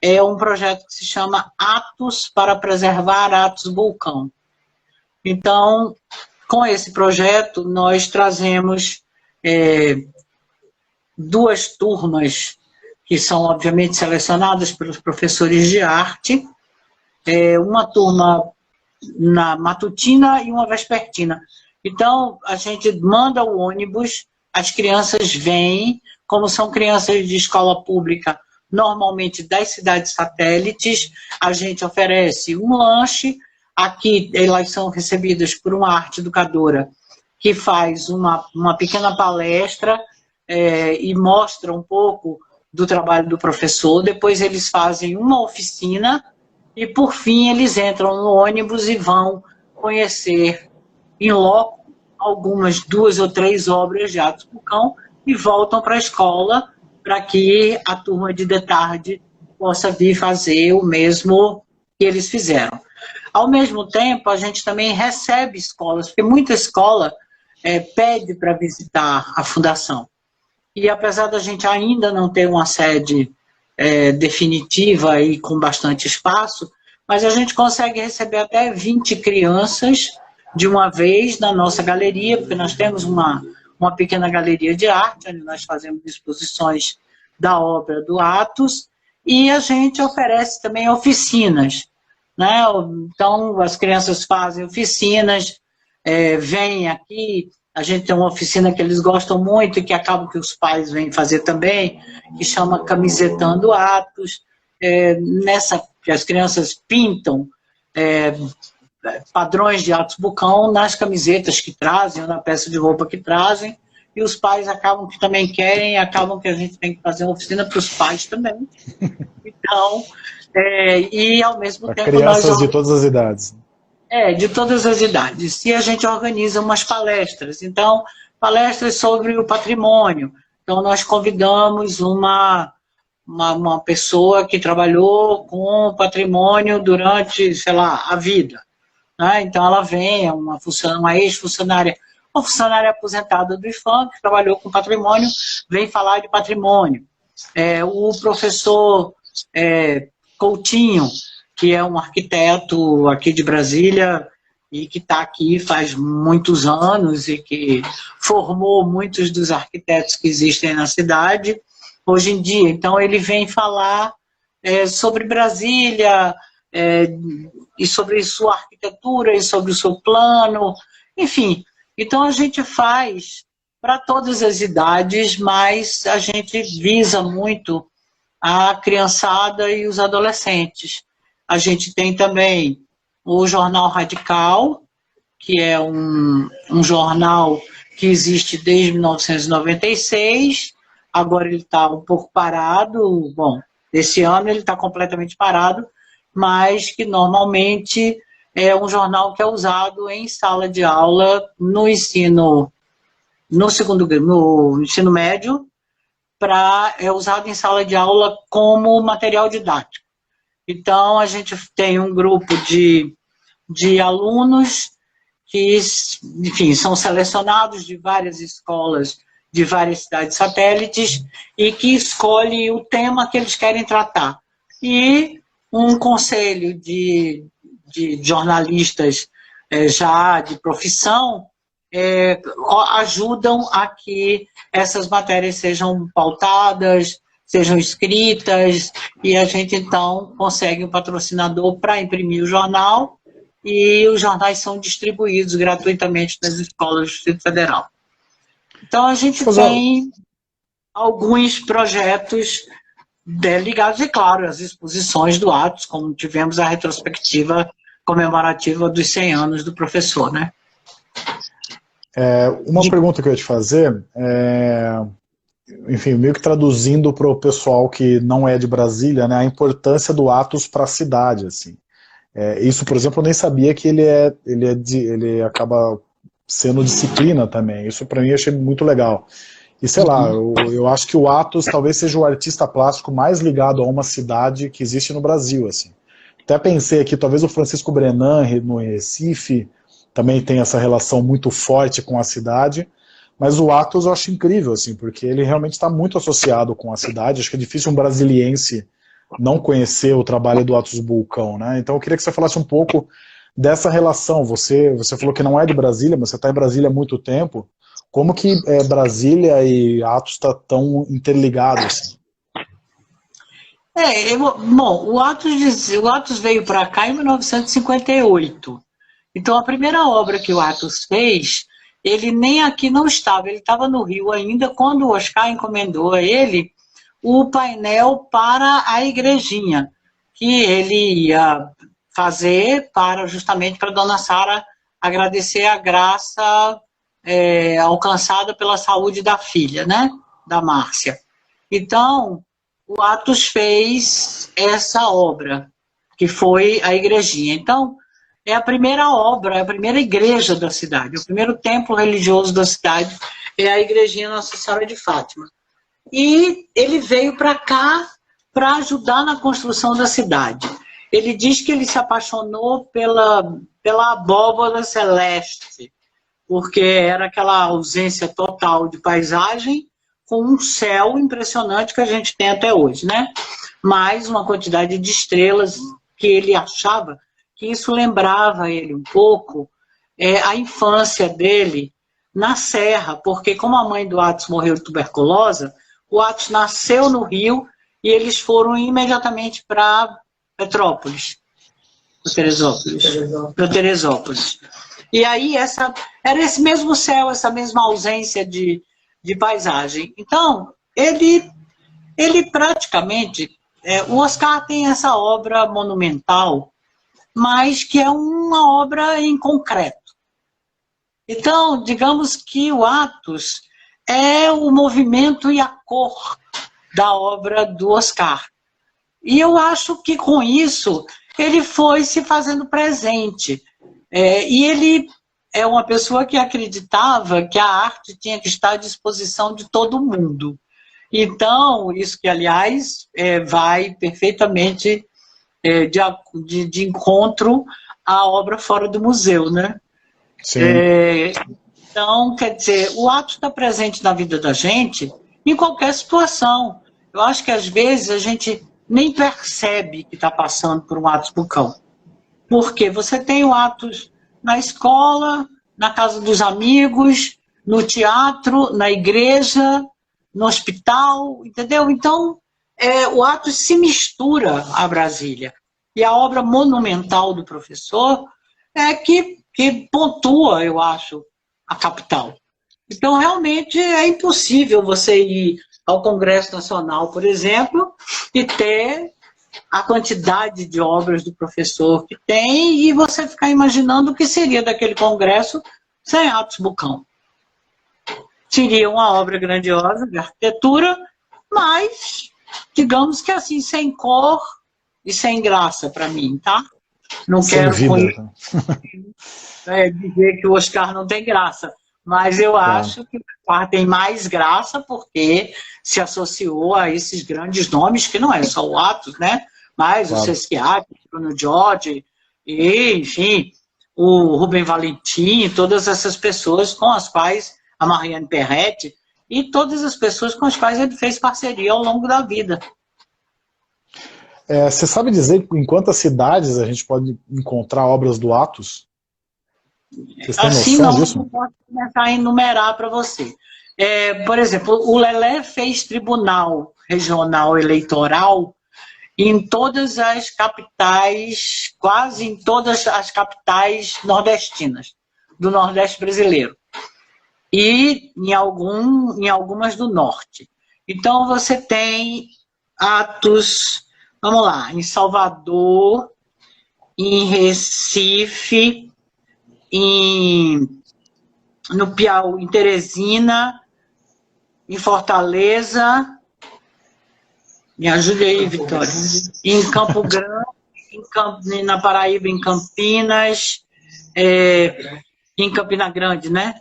é um projeto que se chama Atos para Preservar Atos Vulcão. Então, com esse projeto, nós trazemos 2 turmas que são, obviamente, selecionadas pelos professores de arte, uma turma na matutina e uma vespertina. Então, a gente manda o ônibus, as crianças vêm, como são crianças de escola pública, normalmente das cidades satélites, a gente oferece um lanche, aqui elas são recebidas por uma arte educadora que faz uma pequena palestra e mostra um pouco do trabalho do professor, depois eles fazem uma oficina e, por fim, eles entram no ônibus e vão conhecer em loco algumas 2 ou 3 obras de Atos Pucão e voltam para a escola para que a turma de tarde possa vir fazer o mesmo que eles fizeram. Ao mesmo tempo, a gente também recebe escolas, porque muita escola pede para visitar a fundação. E apesar da gente ainda não ter uma sede definitiva e com bastante espaço, mas a gente consegue receber até 20 crianças de uma vez na nossa galeria, porque nós temos uma pequena galeria de arte, onde nós fazemos exposições da obra do Atos, e a gente oferece também oficinas, né? Então, as crianças fazem oficinas, vêm aqui, a gente tem uma oficina que eles gostam muito e que acaba que os pais vêm fazer também, que chama Camisetando Atos, nessa que as crianças pintam padrões de Atos Pucão nas camisetas que trazem, ou na peça de roupa que trazem, e os pais acabam que também querem, acabam que a gente tem que fazer uma oficina para os pais também. Então, e ao mesmo tempo... Crianças de todas as idades. De todas as idades. E a gente organiza umas palestras. Então, palestras sobre o patrimônio. Então, nós convidamos uma pessoa que trabalhou com patrimônio durante, sei lá, a vida. Né? Então, ela vem, uma ex-funcionária, uma funcionária aposentada do IFAM, que trabalhou com patrimônio, vem falar de patrimônio. O professor Coutinho, que é um arquiteto aqui de Brasília e que está aqui faz muitos anos e que formou muitos dos arquitetos que existem na cidade hoje em dia. Então, ele vem falar sobre Brasília e sobre sua arquitetura e sobre o seu plano, enfim. Então, a gente faz para todas as idades, mas a gente visa muito a criançada e os adolescentes. A gente tem também o Jornal Radical, que é um jornal que existe desde 1996, agora ele está um pouco parado, bom, esse ano ele está completamente parado, mas que normalmente é um jornal que é usado em sala de aula no ensino, no ensino médio, é usado em sala de aula como material didático. Então, a gente tem um grupo de alunos que, enfim, são selecionados de várias escolas, de várias cidades satélites, e que escolhem o tema que eles querem tratar. E um conselho de jornalistas já de profissão ajudam a que essas matérias sejam pautadas, sejam escritas, e a gente, então, consegue um patrocinador para imprimir o jornal, e os jornais são distribuídos gratuitamente nas escolas do Distrito Federal. Então, a gente tem alguns projetos ligados, e claro, às exposições do Atos, como tivemos a retrospectiva comemorativa dos 100 anos do professor, né? Uma pergunta que eu ia te fazer, enfim, meio que traduzindo para o pessoal que não é de Brasília, né, a importância do Atos para a cidade, assim. Isso, por exemplo, eu nem sabia que ele acaba sendo disciplina também. Isso para mim eu achei muito legal. E sei lá, eu acho que o Atos talvez seja o artista plástico mais ligado a uma cidade que existe no Brasil, assim. Até pensei aqui, talvez o Francisco Brenan, no Recife, também tem essa relação muito forte com a cidade, mas o Atos eu acho incrível, assim, porque ele realmente está muito associado com a cidade. Acho que é difícil um brasiliense não conhecer o trabalho do Atos Bulcão, né? Então eu queria que você falasse um pouco dessa relação. Você falou que não é de Brasília, mas você está em Brasília há muito tempo. Como que Brasília e Atos estão tão interligados, assim? Bom, o Atos veio para cá em 1958. Então, a primeira obra que o Atos fez, ele nem aqui não estava, ele estava no Rio ainda, quando o Oscar encomendou a ele o painel para a igrejinha, que ele ia fazer justamente para Dona Sara agradecer a graça alcançada pela saúde da filha, né, da Márcia. Então, o Atos fez essa obra, que foi a igrejinha. Então, é a primeira obra, é a primeira igreja da cidade, o primeiro templo religioso da cidade é a igrejinha Nossa Senhora de Fátima. E ele veio para cá para ajudar na construção da cidade. Ele diz que ele se apaixonou pela abóbora celeste, porque era aquela ausência total de paisagem, com um céu impressionante que a gente tem até hoje, né? Mais uma quantidade de estrelas que ele achava que isso lembrava ele um pouco a infância dele na Serra, porque como a mãe do Atos morreu de tuberculose, o Atos nasceu no Rio e eles foram imediatamente para Petrópolis, para Teresópolis. E aí era esse mesmo céu, essa mesma ausência de paisagem. Então, ele praticamente, o Oscar tem essa obra monumental, mas que é uma obra em concreto. Então, digamos que o Atos é o movimento e a cor da obra do Oscar. E eu acho que com isso ele foi se fazendo presente. E ele é uma pessoa que acreditava que a arte tinha que estar à disposição de todo mundo. Então, isso que, aliás, vai perfeitamente de encontro à obra fora do museu, né? Sim. Então, quer dizer, o Atos está presente na vida da gente em qualquer situação. Eu acho que, às vezes, a gente nem percebe que está passando por um Atos Bulcão. Porque você tem o Atos na escola, na casa dos amigos, no teatro, na igreja, no hospital, entendeu? Então, o Atos se mistura a Brasília. E a obra monumental do professor é que pontua, eu acho, a capital. Então, realmente, é impossível você ir ao Congresso Nacional, por exemplo, e ter a quantidade de obras do professor que tem e você ficar imaginando o que seria daquele congresso sem Atos Bulcão. Seria uma obra grandiosa de arquitetura, mas, digamos que assim, sem cor e sem graça para mim, tá? Não Sem quero com vida. isso, dizer que o Oscar não tem graça, mas eu acho que o Oscar tem mais graça porque se associou a esses grandes nomes, que não é só o Atos, né? Mas o Sesquiat, o Bruno George, e, enfim, o Rubem Valentim, todas essas pessoas com as quais, a Marianne Perrette, e todas as pessoas com as quais ele fez parceria ao longo da vida. Você sabe dizer em quantas cidades a gente pode encontrar obras do Atos? Vocês têm Assim noção disso? não posso começar a enumerar para você. Por exemplo, o Lelé fez tribunal regional eleitoral em todas as capitais, quase em todas as capitais nordestinas, do Nordeste brasileiro. E em algumas do Norte. Então você tem atos, vamos lá, em Salvador, em Recife, no Piauí, em Teresina, em Fortaleza, me ajude aí, Vitória, em Campo Grande, na Paraíba, em Campinas, em Campina Grande, né?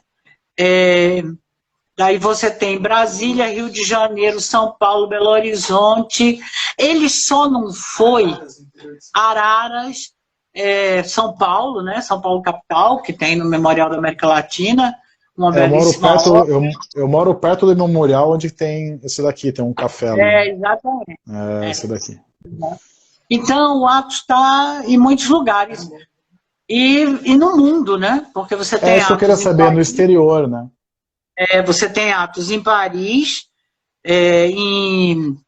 Daí você tem Brasília, Rio de Janeiro, São Paulo, Belo Horizonte. Ele só não foi Araras, São Paulo, né? São Paulo capital, que tem no Memorial da América Latina. Eu moro perto do memorial onde tem esse daqui, tem um café ali. Exatamente. Esse daqui. Então, o Atos está em muitos lugares. E no mundo, né? Porque você tem isso que eu queria saber, no exterior, né? Você tem Atos em Paris, em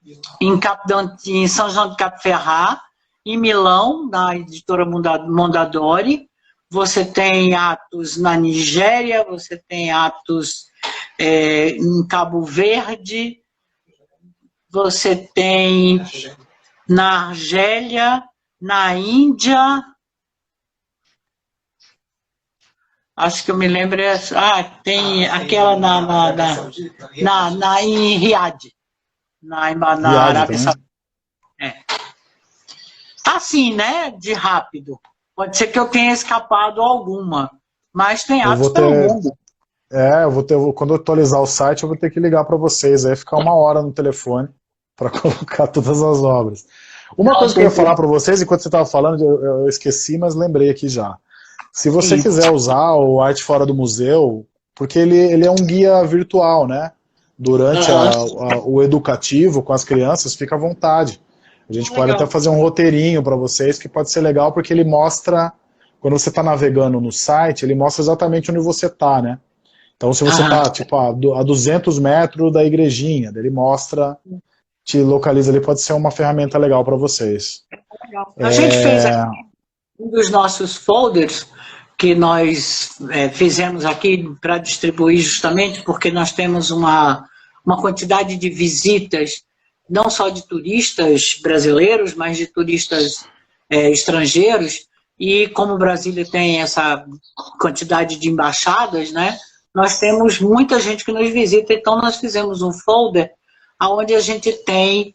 São João de Capo Ferrat, em Milão, na editora Mondadori. Você tem Atos na Nigéria, você tem Atos em Cabo Verde, você tem na Argélia, na Índia. Acho que eu me lembro. Tem aquela em Riad, na Arábia Saudita. Assim, né? De rápido. Pode ser que eu tenha escapado alguma, mas tem atos pelo mundo. Quando eu atualizar o site, eu vou ter que ligar para vocês, aí ficar 1 hora no telefone para colocar todas as obras. Uma coisa que eu ia falar para vocês, enquanto você estava falando, eu esqueci, mas lembrei aqui já. Se você quiser usar o Arte Fora do Museu, porque ele é um guia virtual, né? Durante o educativo com as crianças, fica à vontade. A gente pode até fazer um roteirinho para vocês, que pode ser legal, porque ele mostra, quando você está navegando no site, ele mostra exatamente onde você está, né? Então, se você está, tipo, a 200 metros da igrejinha, ele mostra, te localiza ali, pode ser uma ferramenta legal para vocês. Legal. A gente fez aqui um dos nossos folders, que nós fizemos aqui para distribuir justamente porque nós temos uma quantidade de visitas, não só de turistas brasileiros, mas de turistas estrangeiros, e como Brasília tem essa quantidade de embaixadas, né, nós temos muita gente que nos visita, então nós fizemos um folder onde a gente tem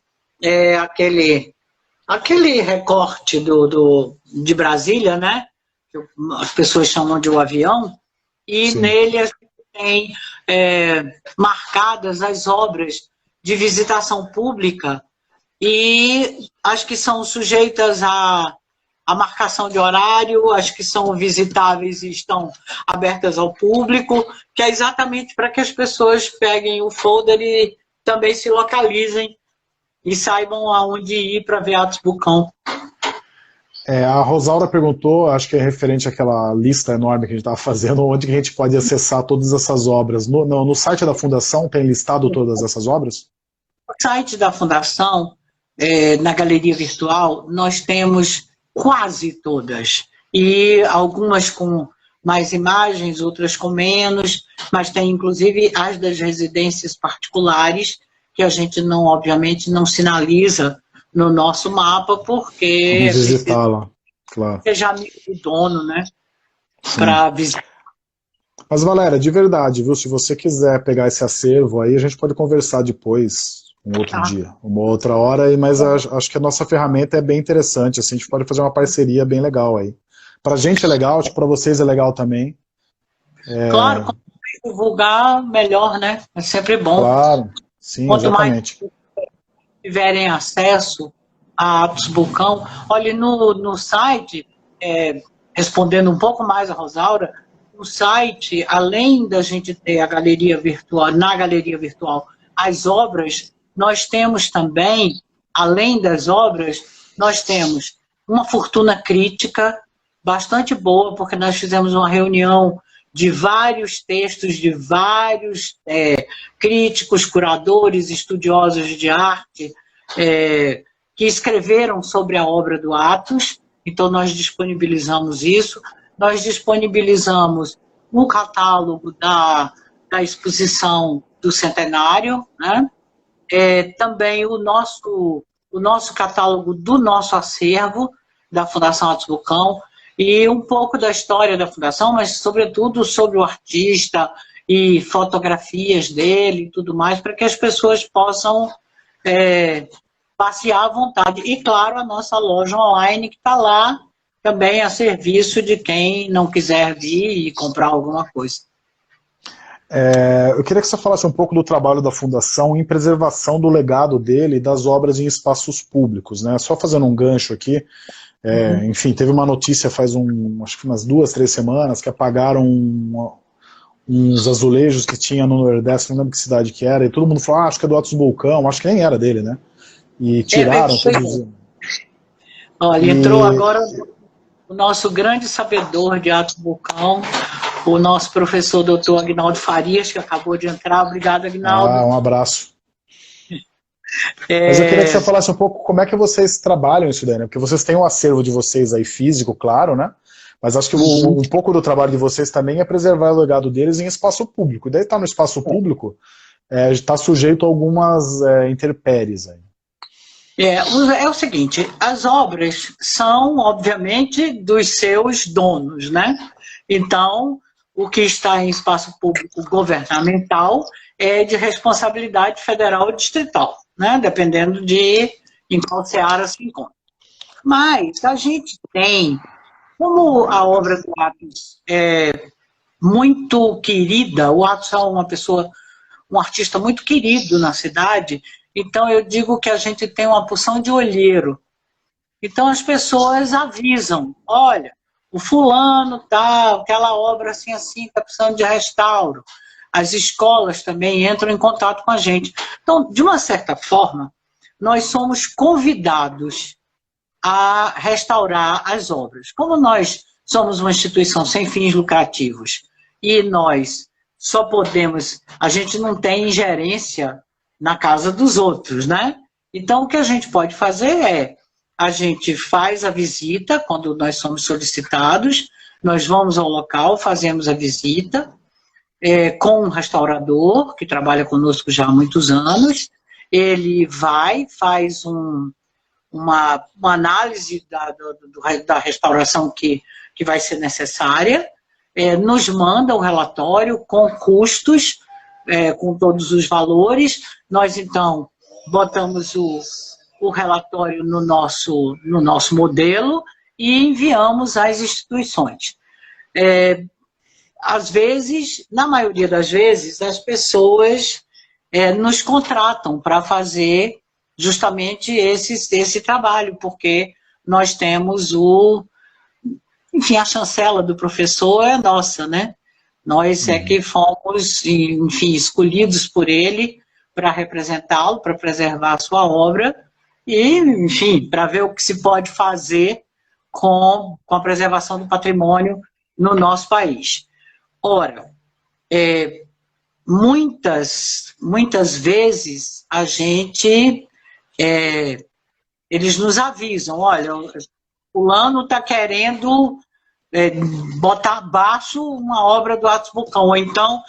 aquele recorte de Brasília, né, que as pessoas chamam de o avião, e Sim. Nele a gente tem marcadas as obras de visitação pública e as que são sujeitas a marcação de horário, as que são visitáveis e estão abertas ao público, que é exatamente para que as pessoas peguem o folder e também se localizem e saibam aonde ir para ver Atos Bucão. A Rosaura perguntou, acho que é referente àquela lista enorme que a gente estava fazendo, onde que a gente pode acessar todas essas obras. No site da Fundação tem listado todas essas obras? No site da Fundação, na galeria virtual, nós temos quase todas. E algumas com mais imagens, outras com menos, mas tem inclusive as das residências particulares, que a gente não, obviamente, não sinaliza no nosso mapa, porque visitá-la, claro. Seja amigo do dono, né? Para visitar. Mas, Valéria, de verdade, viu? Se você quiser pegar esse acervo aí, a gente pode conversar depois, um outro dia, uma outra hora, mas acho que a nossa ferramenta é bem interessante, assim, a gente pode fazer uma parceria bem legal aí. Pra gente é legal, acho que pra vocês é legal também. Claro, quanto mais divulgar, melhor, né? É sempre bom. Claro, sim, Quanto mais exatamente. tiverem acesso a Atos Vulcão, olha, no site, respondendo um pouco mais a Rosaura, no site, além da gente ter a galeria virtual, na galeria virtual, as obras, nós temos também, além das obras, nós temos uma fortuna crítica bastante boa, porque nós fizemos uma reunião de vários textos, de vários críticos, curadores, estudiosos de arte, que escreveram sobre a obra do Atos. Então, nós disponibilizamos isso. Nós disponibilizamos o catálogo da exposição do centenário, né? Também o nosso catálogo do nosso acervo, da Fundação Atos Vulcão, e um pouco da história da Fundação, mas, sobretudo, sobre o artista e fotografias dele e tudo mais, para que as pessoas possam passear à vontade. E, claro, a nossa loja online, que está lá também a serviço de quem não quiser vir e comprar alguma coisa. Eu queria que você falasse um pouco do trabalho da Fundação em preservação do legado dele e das obras em espaços públicos, né? Só fazendo um gancho aqui, enfim, teve uma notícia faz acho que umas 2, 3 semanas que apagaram uns azulejos que tinha no Nordeste, não lembro que cidade que era, e todo mundo falou, acho que é do Atos Vulcão, acho que nem era dele, né? E tiraram todos. Olha, entrou agora o nosso grande sabedor de Atos Vulcão, o nosso professor doutor Agnaldo Farias, que acabou de entrar. Obrigado, Agnaldo. Um abraço. Mas eu queria que você falasse um pouco como é que vocês trabalham isso daí, né? Porque vocês têm um acervo de vocês aí físico, claro, né? Mas acho que um pouco do trabalho de vocês também é preservar o legado deles em espaço público. E daí tá no espaço público, está sujeito a algumas intempéries aí. É o seguinte, as obras são, obviamente, dos seus donos, né? Então, o que está em espaço público governamental é de responsabilidade federal ou distrital, né? Dependendo de em qual seara se encontra. Mas a gente tem, como a obra do Atos é muito querida, o Atos é um artista muito querido na cidade, então eu digo que a gente tem uma porção de olheiro. Então as pessoas avisam, olha, o fulano tá, aquela obra assim, está precisando de restauro. As escolas também entram em contato com a gente. Então, de uma certa forma, nós somos convidados a restaurar as obras. Como nós somos uma instituição sem fins lucrativos e nós só podemos, a gente não tem ingerência na casa dos outros, né? Então, o que a gente pode fazer a gente faz a visita, quando nós somos solicitados, nós vamos ao local, fazemos a visita com um restaurador, que trabalha conosco já há muitos anos, ele faz uma análise da restauração que vai ser necessária, nos manda um relatório com custos, com todos os valores, nós então botamos o relatório no nosso modelo e enviamos às instituições. Às vezes, na maioria das vezes, as pessoas nos contratam para fazer justamente esse trabalho, porque nós temos enfim, a chancela do professor é nossa, né? Nós que fomos, enfim, escolhidos por ele para representá-lo, para preservar a sua obra e, enfim, para ver o que se pode fazer com a preservação do patrimônio no nosso país. Ora, muitas vezes a gente, eles nos avisam, olha, o fulano está querendo botar abaixo uma obra do Atos Vulcão, ou então,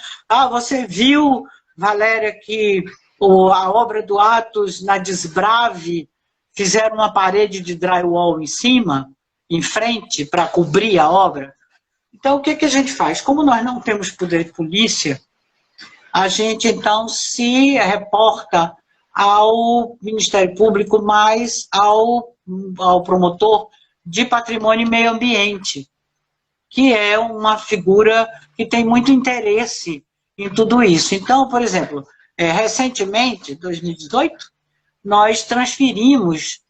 você viu, Valéria, que a obra do Atos na Desbrave fizeram uma parede de drywall em cima, em frente, para cobrir a obra? Então, o que a gente faz? Como nós não temos poder de polícia, a gente, então, se reporta ao Ministério Público, mais ao promotor de patrimônio e meio ambiente, que é uma figura que tem muito interesse em tudo isso. Então, por exemplo, recentemente, 2018, nós transferimos,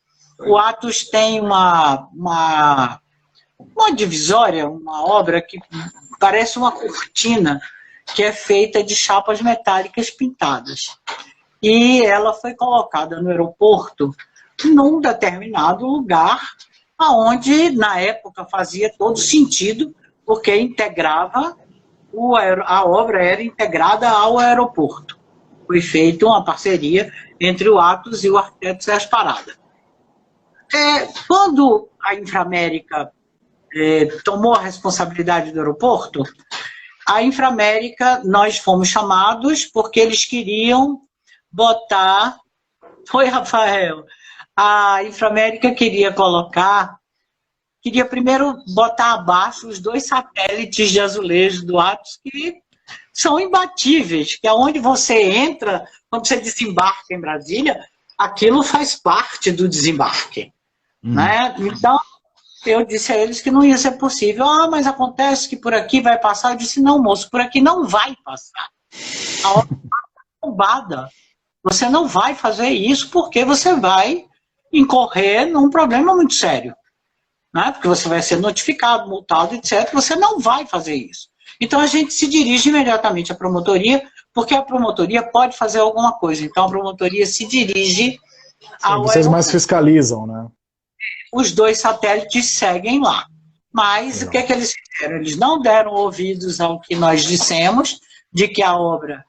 o Atos tem uma divisória, uma obra que parece uma cortina, que é feita de chapas metálicas pintadas. E ela foi colocada no aeroporto num determinado lugar, onde, na época, fazia todo sentido, porque integrava, a obra era integrada ao aeroporto. Foi feita uma parceria entre o Atos e o arquiteto Sérgio Parada. Quando a Inframérica tomou a responsabilidade do aeroporto, a Inframérica, nós fomos chamados porque eles queriam botar... Oi, Rafael. A Inframérica queria primeiro botar abaixo os 2 satélites de azulejo do Atos, que são imbatíveis, que é onde você entra, quando você desembarca em Brasília, aquilo faz parte do desembarque. Né? Então, eu disse a eles que não ia ser possível. Mas acontece que por aqui vai passar. Eu disse, não, moço, por aqui não vai passar. A obra está tombada. Você não vai fazer isso porque você vai incorrer num problema muito sério. Né? Porque você vai ser notificado, multado, etc. Você não vai fazer isso. Então a gente se dirige imediatamente à promotoria, porque a promotoria pode fazer alguma coisa. Então a promotoria se dirige ao Vocês mais fiscalizam, né? Os 2 satélites seguem lá. Mas o que eles fizeram? Eles não deram ouvidos ao que nós dissemos, de que a obra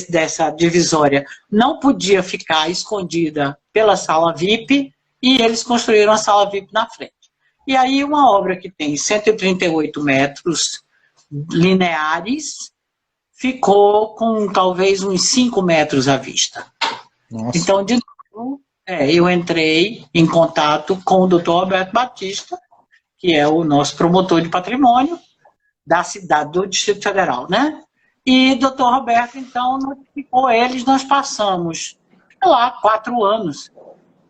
dessa divisória não podia ficar escondida pela sala VIP, e eles construíram a sala VIP na frente. E aí uma obra que tem 138 metros lineares ficou com talvez uns 5 metros à vista. Nossa. Então, de novo, eu entrei em contato com o Dr. Roberto Batista, que é o nosso promotor de patrimônio da cidade, do Distrito Federal, né? E o Dr. Roberto, então, notificou eles. Nós passamos, sei lá, 4 anos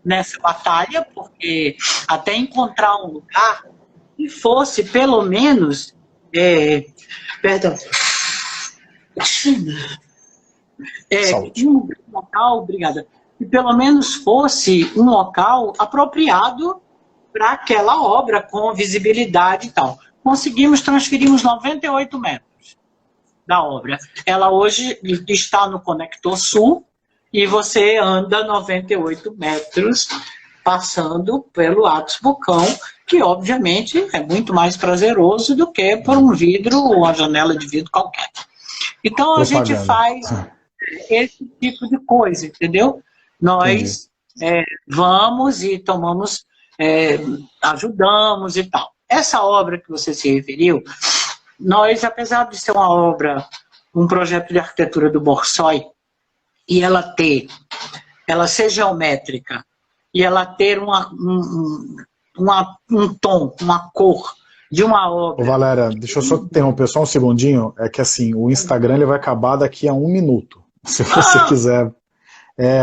nessa batalha, porque até encontrar um lugar que fosse, pelo menos, um local, obrigada, que pelo menos fosse um local apropriado para aquela obra, com visibilidade e tal. Transferimos 98 metros da obra. Ela hoje está no Conector Sul, e você anda 98 metros passando pelo Atos Bucão, que obviamente é muito mais prazeroso do que por um vidro ou uma janela de vidro qualquer. Então a gente faz esse tipo de coisa, entendeu? Nós vamos e tomamos, ajudamos e tal. Essa obra que você se referiu, nós, apesar de ser uma obra, um projeto de arquitetura do Borsoi, e ela ser geométrica, e ela ter um tom, uma cor de uma obra... Ô, Valéria, deixa eu só interromper só um segundinho, é que assim, o Instagram ele vai acabar daqui a 1 minuto, se você quiser.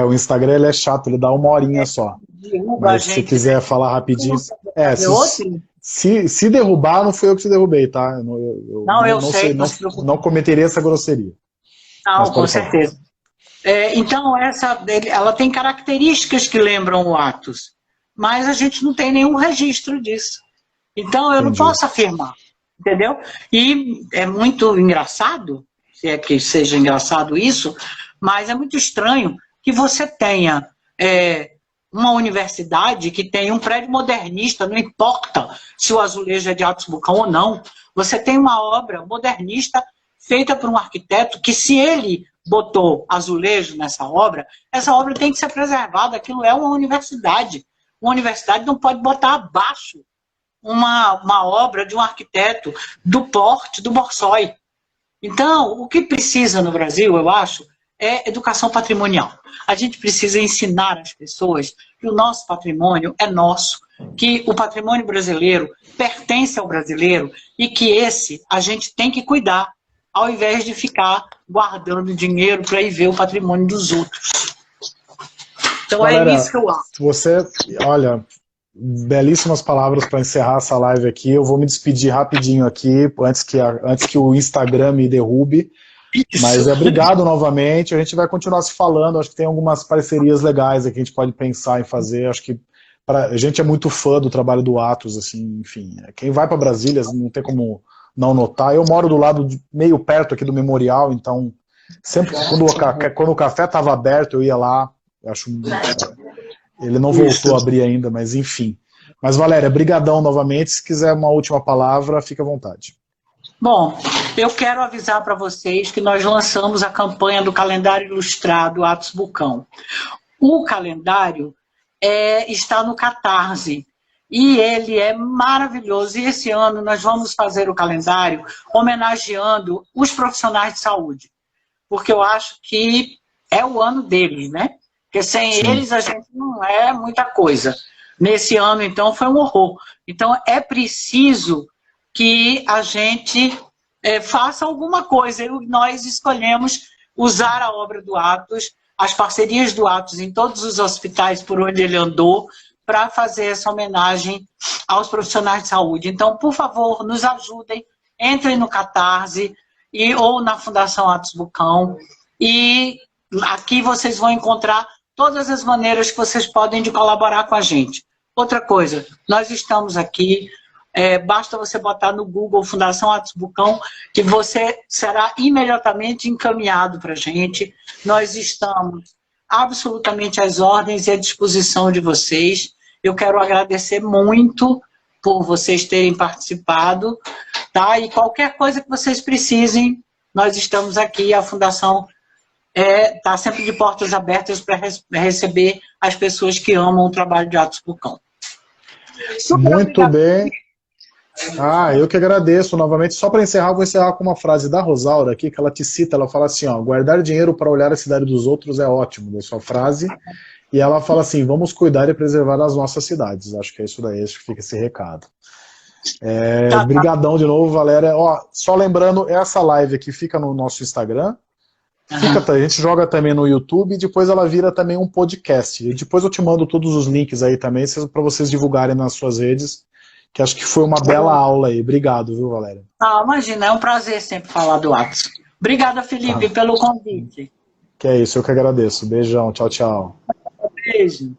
O Instagram ele é chato, ele dá 1 horinha só. Mas se você quiser falar rapidinho... Se derrubar, não fui eu que te derrubei, tá? Eu não cometeria essa grosseria. Não, com certeza. Então, ela tem características que lembram o Atos, mas a gente não tem nenhum registro disso. Então, eu não posso afirmar, entendeu? E é muito engraçado, se é que seja engraçado isso, mas é muito estranho que você tenha uma universidade que tem um prédio modernista, não importa se o azulejo é de Atos Bucão ou não, você tem uma obra modernista feita por um arquiteto que, se ele botou azulejo nessa obra, essa obra tem que ser preservada, aquilo é uma universidade. Uma universidade não pode botar abaixo uma obra de um arquiteto do porte do Borsoi. Então, o que precisa no Brasil, eu acho, é educação patrimonial. A gente precisa ensinar as pessoas que o nosso patrimônio é nosso, que o patrimônio brasileiro pertence ao brasileiro e que esse a gente tem que cuidar, ao invés de ficar guardando dinheiro para ir ver o patrimônio dos outros. Então Galera, é isso que eu acho. você, olha, belíssimas palavras para encerrar essa live aqui. Eu vou me despedir rapidinho aqui, antes que o Instagram me derrube. Mas obrigado novamente. A gente vai continuar se falando. Acho que tem algumas parcerias legais aqui que a gente pode pensar em fazer. Acho que a gente é muito fã do trabalho do Atos, assim, enfim. Quem vai para Brasília não tem como não notar. Eu moro do lado, meio perto aqui do Memorial, então sempre quando o café estava aberto, eu ia lá. Eu acho, ele não voltou a abrir ainda, mas enfim. Mas Valéria, brigadão novamente. Se quiser uma última palavra, fica à vontade. Bom, eu quero avisar para vocês que nós lançamos a campanha do calendário ilustrado Atos Bucão. O calendário está no Catarse e ele é maravilhoso. E esse ano nós vamos fazer o calendário homenageando os profissionais de saúde, porque eu acho que é o ano deles, né? Porque sem eles a gente não é muita coisa. Nesse ano, então, foi um horror. Então, é preciso que a gente faça alguma coisa. E nós escolhemos usar a obra do Atos, as parcerias do Atos em todos os hospitais por onde ele andou, para fazer essa homenagem aos profissionais de saúde. Então, por favor, nos ajudem, entrem no Catarse ou na Fundação Atos Bucão, e aqui vocês vão encontrar todas as maneiras que vocês podem de colaborar com a gente. Outra coisa, nós estamos aqui, basta você botar no Google Fundação Atos Bucão, que você será imediatamente encaminhado para a gente. Nós estamos absolutamente às ordens e à disposição de vocês. Eu quero agradecer muito por vocês terem participado, tá? E qualquer coisa que vocês precisem, nós estamos aqui, a Fundação está sempre de portas abertas para receber as pessoas que amam o trabalho de Atos Bucão. Muito bem. Eu que agradeço novamente. Só para encerrar, vou encerrar com uma frase da Rosaura aqui, que ela te cita, ela fala assim, ó, guardar dinheiro para olhar a cidade dos outros é ótimo, da sua frase. E ela fala assim, vamos cuidar e preservar as nossas cidades. Acho que é isso daí, acho que fica esse recado. Brigadão de novo, Valéria. Ó, só lembrando, essa live aqui fica no nosso Instagram. A gente joga também no YouTube e depois ela vira também um podcast. E depois eu te mando todos os links aí também para vocês divulgarem nas suas redes, que acho que foi uma bela aula aí. Obrigado, viu, Valéria? Imagina, é um prazer sempre falar do Atos. Obrigada, Felipe, pelo convite. Que é isso, eu que agradeço. Beijão, tchau, tchau. Beijo.